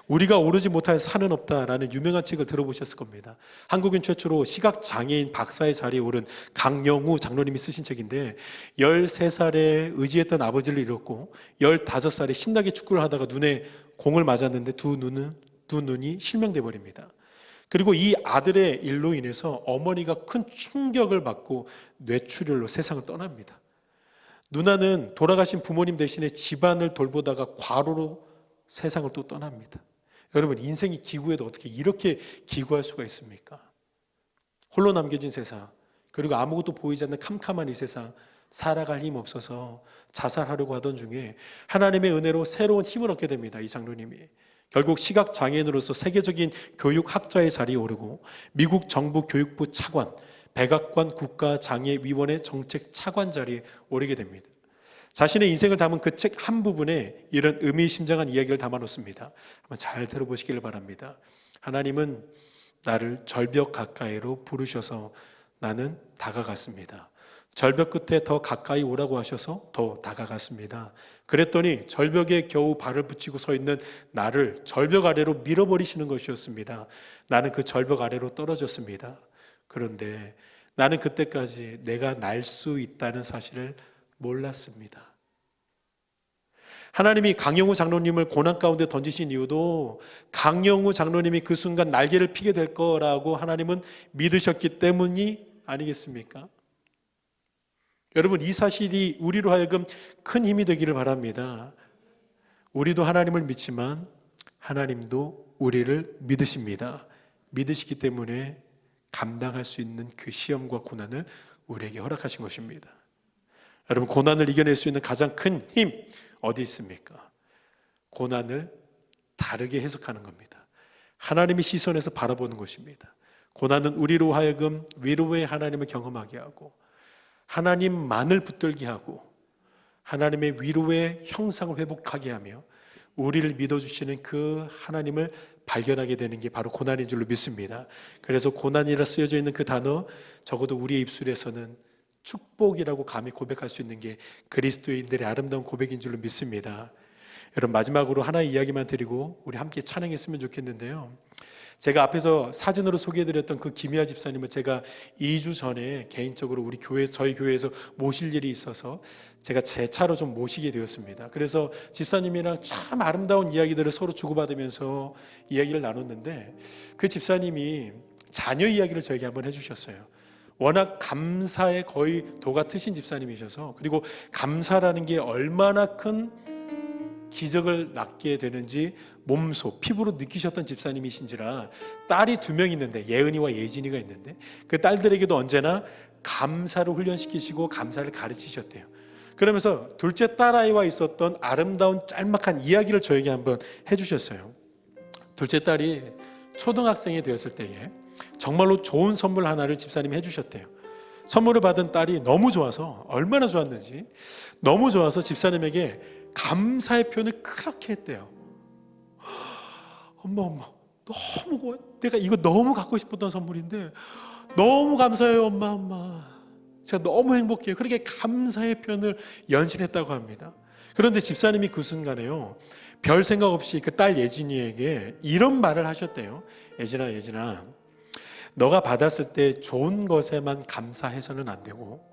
우리가 오르지 못할 산은 없다라는 유명한 책을 들어보셨을 겁니다. 한국인 최초로 시각장애인 박사의 자리에 오른 강영우 장로님이 쓰신 책인데, 13살에 의지했던 아버지를 잃었고 15살에 신나게 축구를 하다가 눈에 공을 맞았는데 두 눈이 실명돼 버립니다. 그리고 이 아들의 일로 인해서 어머니가 큰 충격을 받고 뇌출혈로 세상을 떠납니다. 누나는 돌아가신 부모님 대신에 집안을 돌보다가 과로로 세상을 또 떠납니다. 여러분, 인생이 기구해도 어떻게 이렇게 기구할 수가 있습니까? 홀로 남겨진 세상, 그리고 아무것도 보이지 않는 캄캄한 이 세상, 살아갈 힘 없어서 자살하려고 하던 중에 하나님의 은혜로 새로운 힘을 얻게 됩니다. 이 장로님이 결국 시각장애인으로서 세계적인 교육학자의 자리에 오르고 미국 정부 교육부 차관, 백악관 국가장애위원회 정책 차관 자리에 오르게 됩니다. 자신의 인생을 담은 그 책 한 부분에 이런 의미심장한 이야기를 담아놓습니다. 한번 잘 들어보시길 바랍니다. 하나님은 나를 절벽 가까이로 부르셔서 나는 다가갔습니다. 절벽 끝에 더 가까이 오라고 하셔서 더 다가갔습니다. 그랬더니 절벽에 겨우 발을 붙이고 서 있는 나를 절벽 아래로 밀어버리시는 것이었습니다. 나는 그 절벽 아래로 떨어졌습니다. 그런데 나는 그때까지 내가 날 수 있다는 사실을 몰랐습니다. 하나님이 강영우 장로님을 고난 가운데 던지신 이유도 강영우 장로님이 그 순간 날개를 피게 될 거라고 하나님은 믿으셨기 때문이 아니겠습니까? 여러분, 이 사실이 우리로 하여금 큰 힘이 되기를 바랍니다. 우리도 하나님을 믿지만 하나님도 우리를 믿으십니다. 믿으시기 때문에 감당할 수 있는 그 시험과 고난을 우리에게 허락하신 것입니다. 여러분, 고난을 이겨낼 수 있는 가장 큰 힘 어디 있습니까? 고난을 다르게 해석하는 겁니다. 하나님의 시선에서 바라보는 것입니다. 고난은 우리로 하여금 위로의 하나님을 경험하게 하고 하나님만을 붙들게 하고 하나님의 위로의 형상을 회복하게 하며 우리를 믿어주시는 그 하나님을 발견하게 되는 게 바로 고난인 줄로 믿습니다. 그래서 고난이라 쓰여져 있는 그 단어, 적어도 우리의 입술에서는 축복이라고 감히 고백할 수 있는 게 그리스도인들의 아름다운 고백인 줄로 믿습니다. 여러분, 마지막으로 하나 이야기만 드리고 우리 함께 찬양했으면 좋겠는데요. 제가 앞에서 사진으로 소개해드렸던 그 김희아 집사님을 제가 2주 전에 개인적으로 우리 교회, 저희 교회에서 모실 일이 있어서 제가 제 차로 좀 모시게 되었습니다. 그래서 집사님이랑 참 아름다운 이야기들을 서로 주고받으면서 이야기를 나눴는데, 그 집사님이 자녀 이야기를 저에게 한번 해주셨어요. 워낙 감사에 거의 도가 트신 집사님이셔서, 그리고 감사라는 게 얼마나 큰 기적을 낳게 되는지 몸소 피부로 느끼셨던 집사님이신지라, 딸이 2명 있는데, 예은이와 예진이가 있는데, 그 딸들에게도 언제나 감사를 훈련시키시고 감사를 가르치셨대요. 그러면서 둘째 딸아이와 있었던 아름다운 짤막한 이야기를 저에게 한번 해주셨어요. 둘째 딸이 초등학생이 되었을 때에 정말로 좋은 선물 하나를 집사님이 해주셨대요. 선물을 받은 딸이 너무 좋아서, 얼마나 좋았는지 너무 좋아서 집사님에게 감사의 표현을 그렇게 했대요. 엄마 너무, 내가 이거 너무 갖고 싶었던 선물인데 너무 감사해요 엄마. 제가 너무 행복해요. 그렇게 감사의 표현을 연신했다고 합니다. 그런데 집사님이 그 순간에요, 별 생각 없이 그 딸 예진이에게 이런 말을 하셨대요. 예진아, 너가 받았을 때 좋은 것에만 감사해서는 안 되고,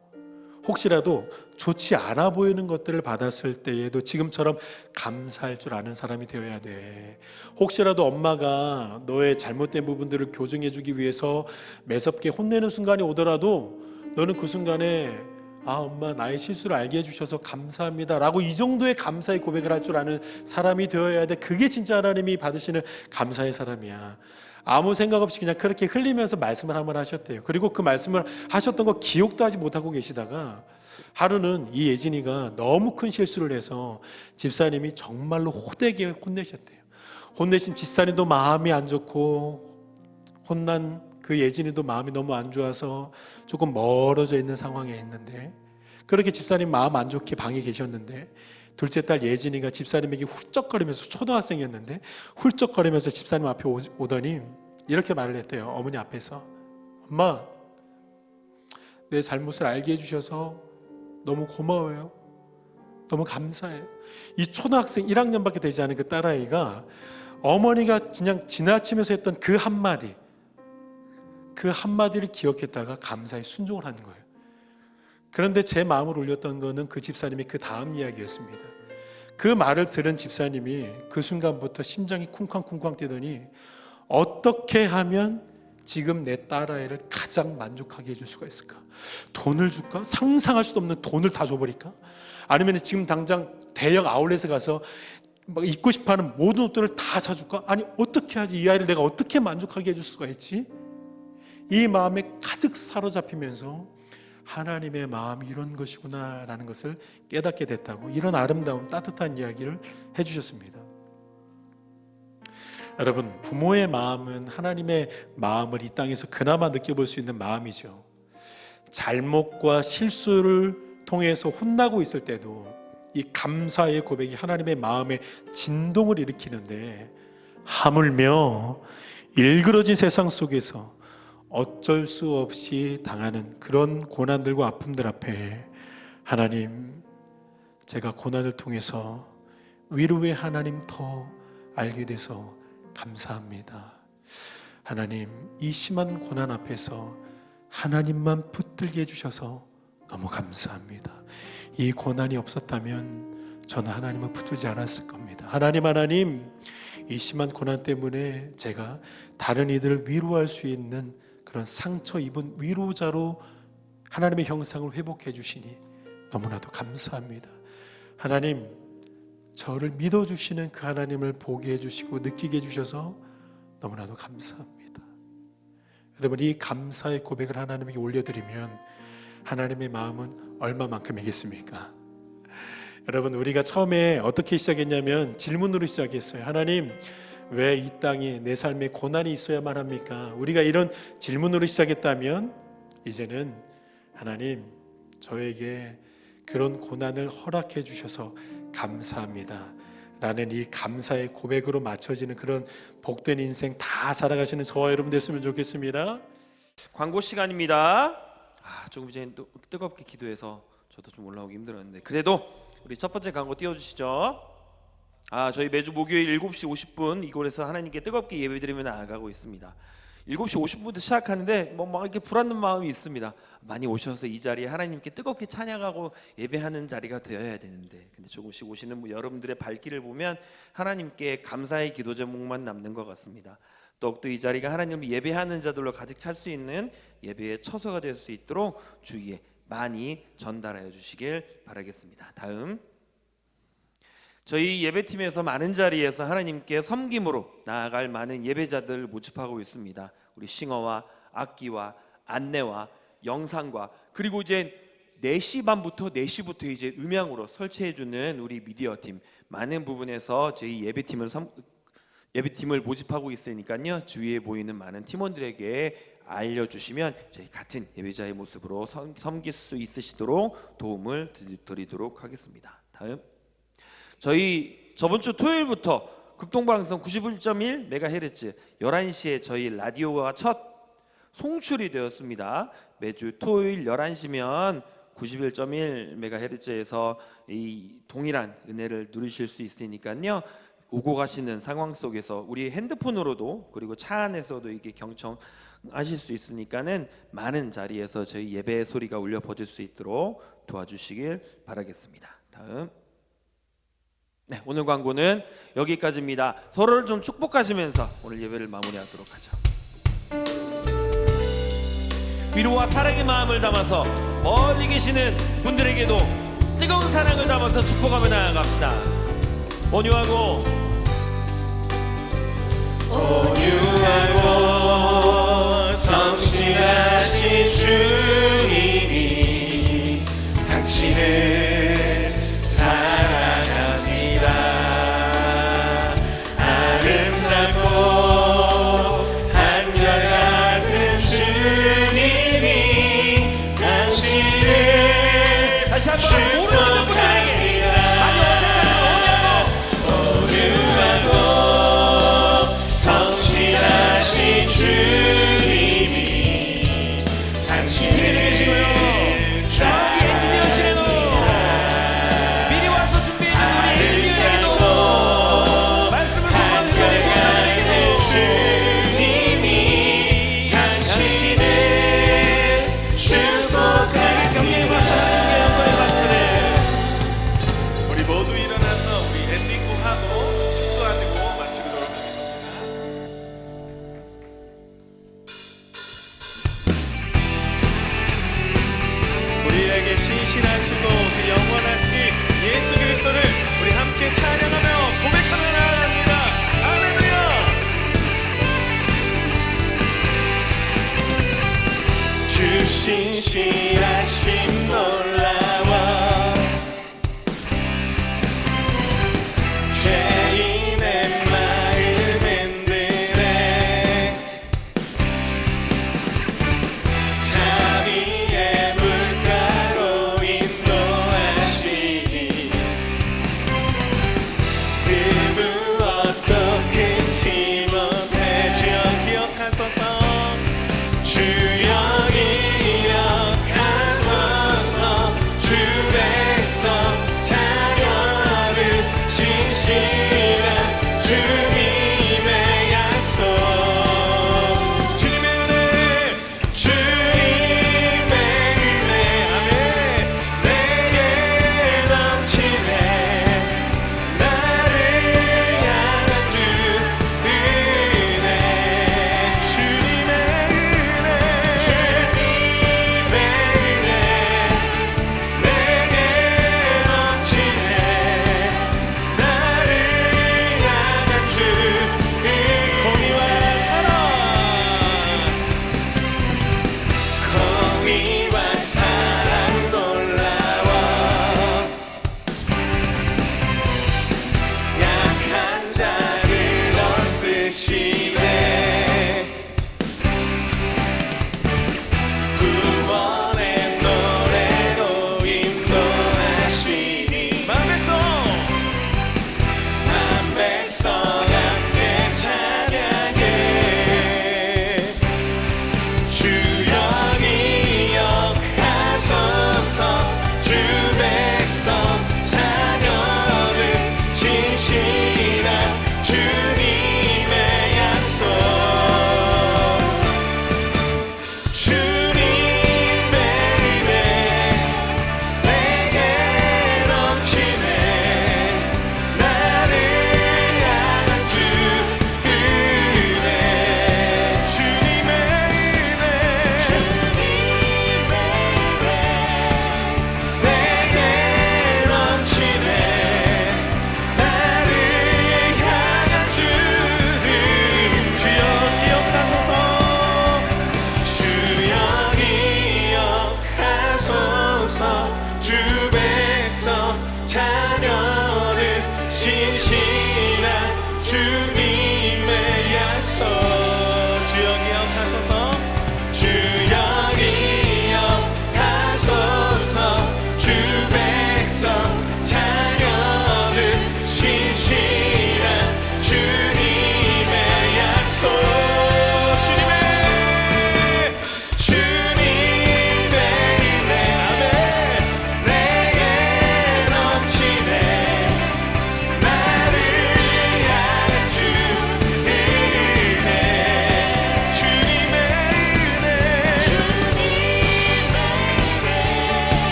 혹시라도 좋지 않아 보이는 것들을 받았을 때에도 지금처럼 감사할 줄 아는 사람이 되어야 돼. 혹시라도 엄마가 너의 잘못된 부분들을 교정해 주기 위해서 매섭게 혼내는 순간이 오더라도 너는 그 순간에 엄마 나의 실수를 알게 해주셔서 감사합니다 라고 이 정도의 감사의 고백을 할 줄 아는 사람이 되어야 돼. 그게 진짜 하나님이 받으시는 감사의 사람이야. 아무 생각 없이 그냥 그렇게 흘리면서 말씀을 한번 하셨대요. 그리고 그 말씀을 하셨던 거 기억도 하지 못하고 계시다가 하루는 이 예진이가 너무 큰 실수를 해서 집사님이 정말로 호되게 혼내셨대요. 혼내신 집사님도 마음이 안 좋고, 혼난 그 예진이도 마음이 너무 안 좋아서 조금 멀어져 있는 상황에 있는데, 그렇게 집사님 마음 안 좋게 방에 계셨는데 둘째 딸 예진이가 집사님에게 훌쩍거리면서, 초등학생이었는데 훌쩍거리면서 집사님 앞에 오더니 이렇게 말을 했대요. 어머니 앞에서, 엄마 내 잘못을 알게 해주셔서 너무 고마워요. 너무 감사해요. 이 초등학생 1학년밖에 되지 않은 그 딸아이가 어머니가 그냥 지나치면서 했던 그 한마디를 기억했다가 감사에 순종을 하는 거예요. 그런데 제 마음을 울렸던 거는 그 집사님이 그 다음 이야기였습니다. 그 말을 들은 집사님이 그 순간부터 심장이 쿵쾅쿵쾅 뛰더니, 어떻게 하면 지금 내 딸아이를 가장 만족하게 해줄 수가 있을까? 돈을 줄까? 상상할 수도 없는 돈을 다 줘버릴까? 아니면 지금 당장 대형 아울렛에 가서 막 입고 싶어하는 모든 옷들을 다 사줄까? 아니 어떻게 하지? 이 아이를 내가 어떻게 만족하게 해줄 수가 있지? 이 마음에 가득 사로잡히면서 하나님의 마음이 이런 것이구나 라는 것을 깨닫게 됐다고, 이런 아름다운 따뜻한 이야기를 해주셨습니다. 여러분, 부모의 마음은 하나님의 마음을 이 땅에서 그나마 느껴볼 수 있는 마음이죠. 잘못과 실수를 통해서 혼나고 있을 때도 이 감사의 고백이 하나님의 마음에 진동을 일으키는데, 하물며 일그러진 세상 속에서 어쩔 수 없이 당하는 그런 고난들과 아픔들 앞에 하나님, 제가 고난을 통해서 위로의 하나님 더 알게 돼서 감사합니다. 하나님, 이 심한 고난 앞에서 하나님만 붙들게 해주셔서 너무 감사합니다. 이 고난이 없었다면 저는 하나님을 붙들지 않았을 겁니다. 하나님, 이 심한 고난 때문에 제가 다른 이들을 위로할 수 있는 그런 상처 입은 위로자로 하나님의 형상을 회복해 주시니 너무나도 감사합니다. 하나님, 저를 믿어주시는 그 하나님을 보게 해주시고 느끼게 해주셔서 너무나도 감사합니다. 여러분, 이 감사의 고백을 하나님에게 올려드리면 하나님의 마음은 얼마만큼이겠습니까? 여러분, 우리가 처음에 어떻게 시작했냐면 질문으로 시작했어요. 하나님, 왜 이 땅에 내 삶에 고난이 있어야만 합니까? 우리가 이런 질문으로 시작했다면 이제는 하나님, 저에게 그런 고난을 허락해 주셔서 감사합니다 라는 이 감사의 고백으로 맞춰지는 그런 복된 인생 다 살아가시는 저와 여러분 됐으면 좋겠습니다. 광고 시간입니다. 조금 전에 또 뜨겁게 기도해서 저도 좀 올라오기 힘들었는데 그래도 우리 첫 번째 광고 띄워주시죠. 저희 매주 목요일 7시 50분 이곳에서 하나님께 뜨겁게 예배드리며 나아가고 있습니다. 7시 50분부터 시작하는데 막 이렇게 불안한 마음이 있습니다. 많이 오셔서 이 자리에 하나님께 뜨겁게 찬양하고 예배하는 자리가 되어야 되는데 근데 조금씩 오시는 여러분들의 발길을 보면 하나님께 감사의 기도 제목만 남는 것 같습니다. 더욱더 이 자리가 하나님을 예배하는 자들로 가득 찰 수 있는 예배의 처소가 될 수 있도록 주위에 많이 전달하여 주시길 바라겠습니다. 다음 저희 예배팀에서 많은 자리에서 하나님께 섬김으로 나아갈 많은 예배자들을 모집하고 있습니다. 우리 싱어와 악기와 안내와 영상과 그리고 이제 4시 반부터 4시부터 이제 음향으로 설치해주는 우리 미디어팀 많은 부분에서 저희 예배팀을 모집하고 있으니까요. 주위에 보이는 많은 팀원들에게 알려주시면 저희 같은 예배자의 모습으로 섬길 수 있으시도록 도움을 드리도록 하겠습니다. 다음 저희 저번 주 토요일부터 극동방송 91.1MHz 11시에 저희 라디오가 첫 송출이 되었습니다. 매주 토요일 11시면 91.1MHz에서 이 동일한 은혜를 누리실 수 있으니까요. 오고 가시는 상황 속에서 우리 핸드폰으로도 그리고 차 안에서도 이게 경청하실 수 있으니까는 많은 자리에서 저희 예배의 소리가 울려 퍼질 수 있도록 도와주시길 바라겠습니다. 다음 오늘 광고는 여기까지입니다. 서로를 좀 축복하시면서 오늘 예배를 마무리하도록 하죠. 위로와 사랑의 마음을 담아서 멀리 계시는 분들에게도 뜨거운 사랑을 담아서 축복하며 나아갑시다. 온유하고 성실하신 주님이 당신을 사랑합니다. 아름답고 한결같은 주님이 당신을 다시 한번 모르시는 분들에게 많이 오류하고 성실하신 주님이 당신을 신실하시고 그 영원하신 예수 그리스도를 우리 함께 찬양하며 고백하며 나아갑니다. 할렐루야. 주 신실하신 놀라워 죄인의 마음 흔드네 자비의 물가로 인도하시니 그 무엇도 금치 못해 주여 기억하소서 주여 기억하소서 주 백성 자녀를 신실한 주님의 약속 주님의 은혜 주님의 은혜 아멘 내게 넘치네 나를 향한 주 은혜 주님의 은혜 주님의 은혜 내게 넘치네 나를 향한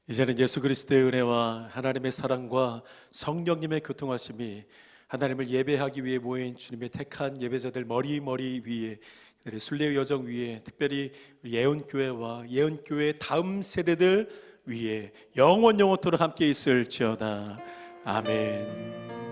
이제는 예수 그리스도의 은혜와 하나님의 사랑과 성령님의 교통하심이 하나님을 예배하기 위해 모인 주님의 택한 예배자들 머리 위에, 순례의 여정 위에, 특별히 예언교회와 예언교회 다음 세대들 위에 영원토록 함께 있을지어다. 아멘.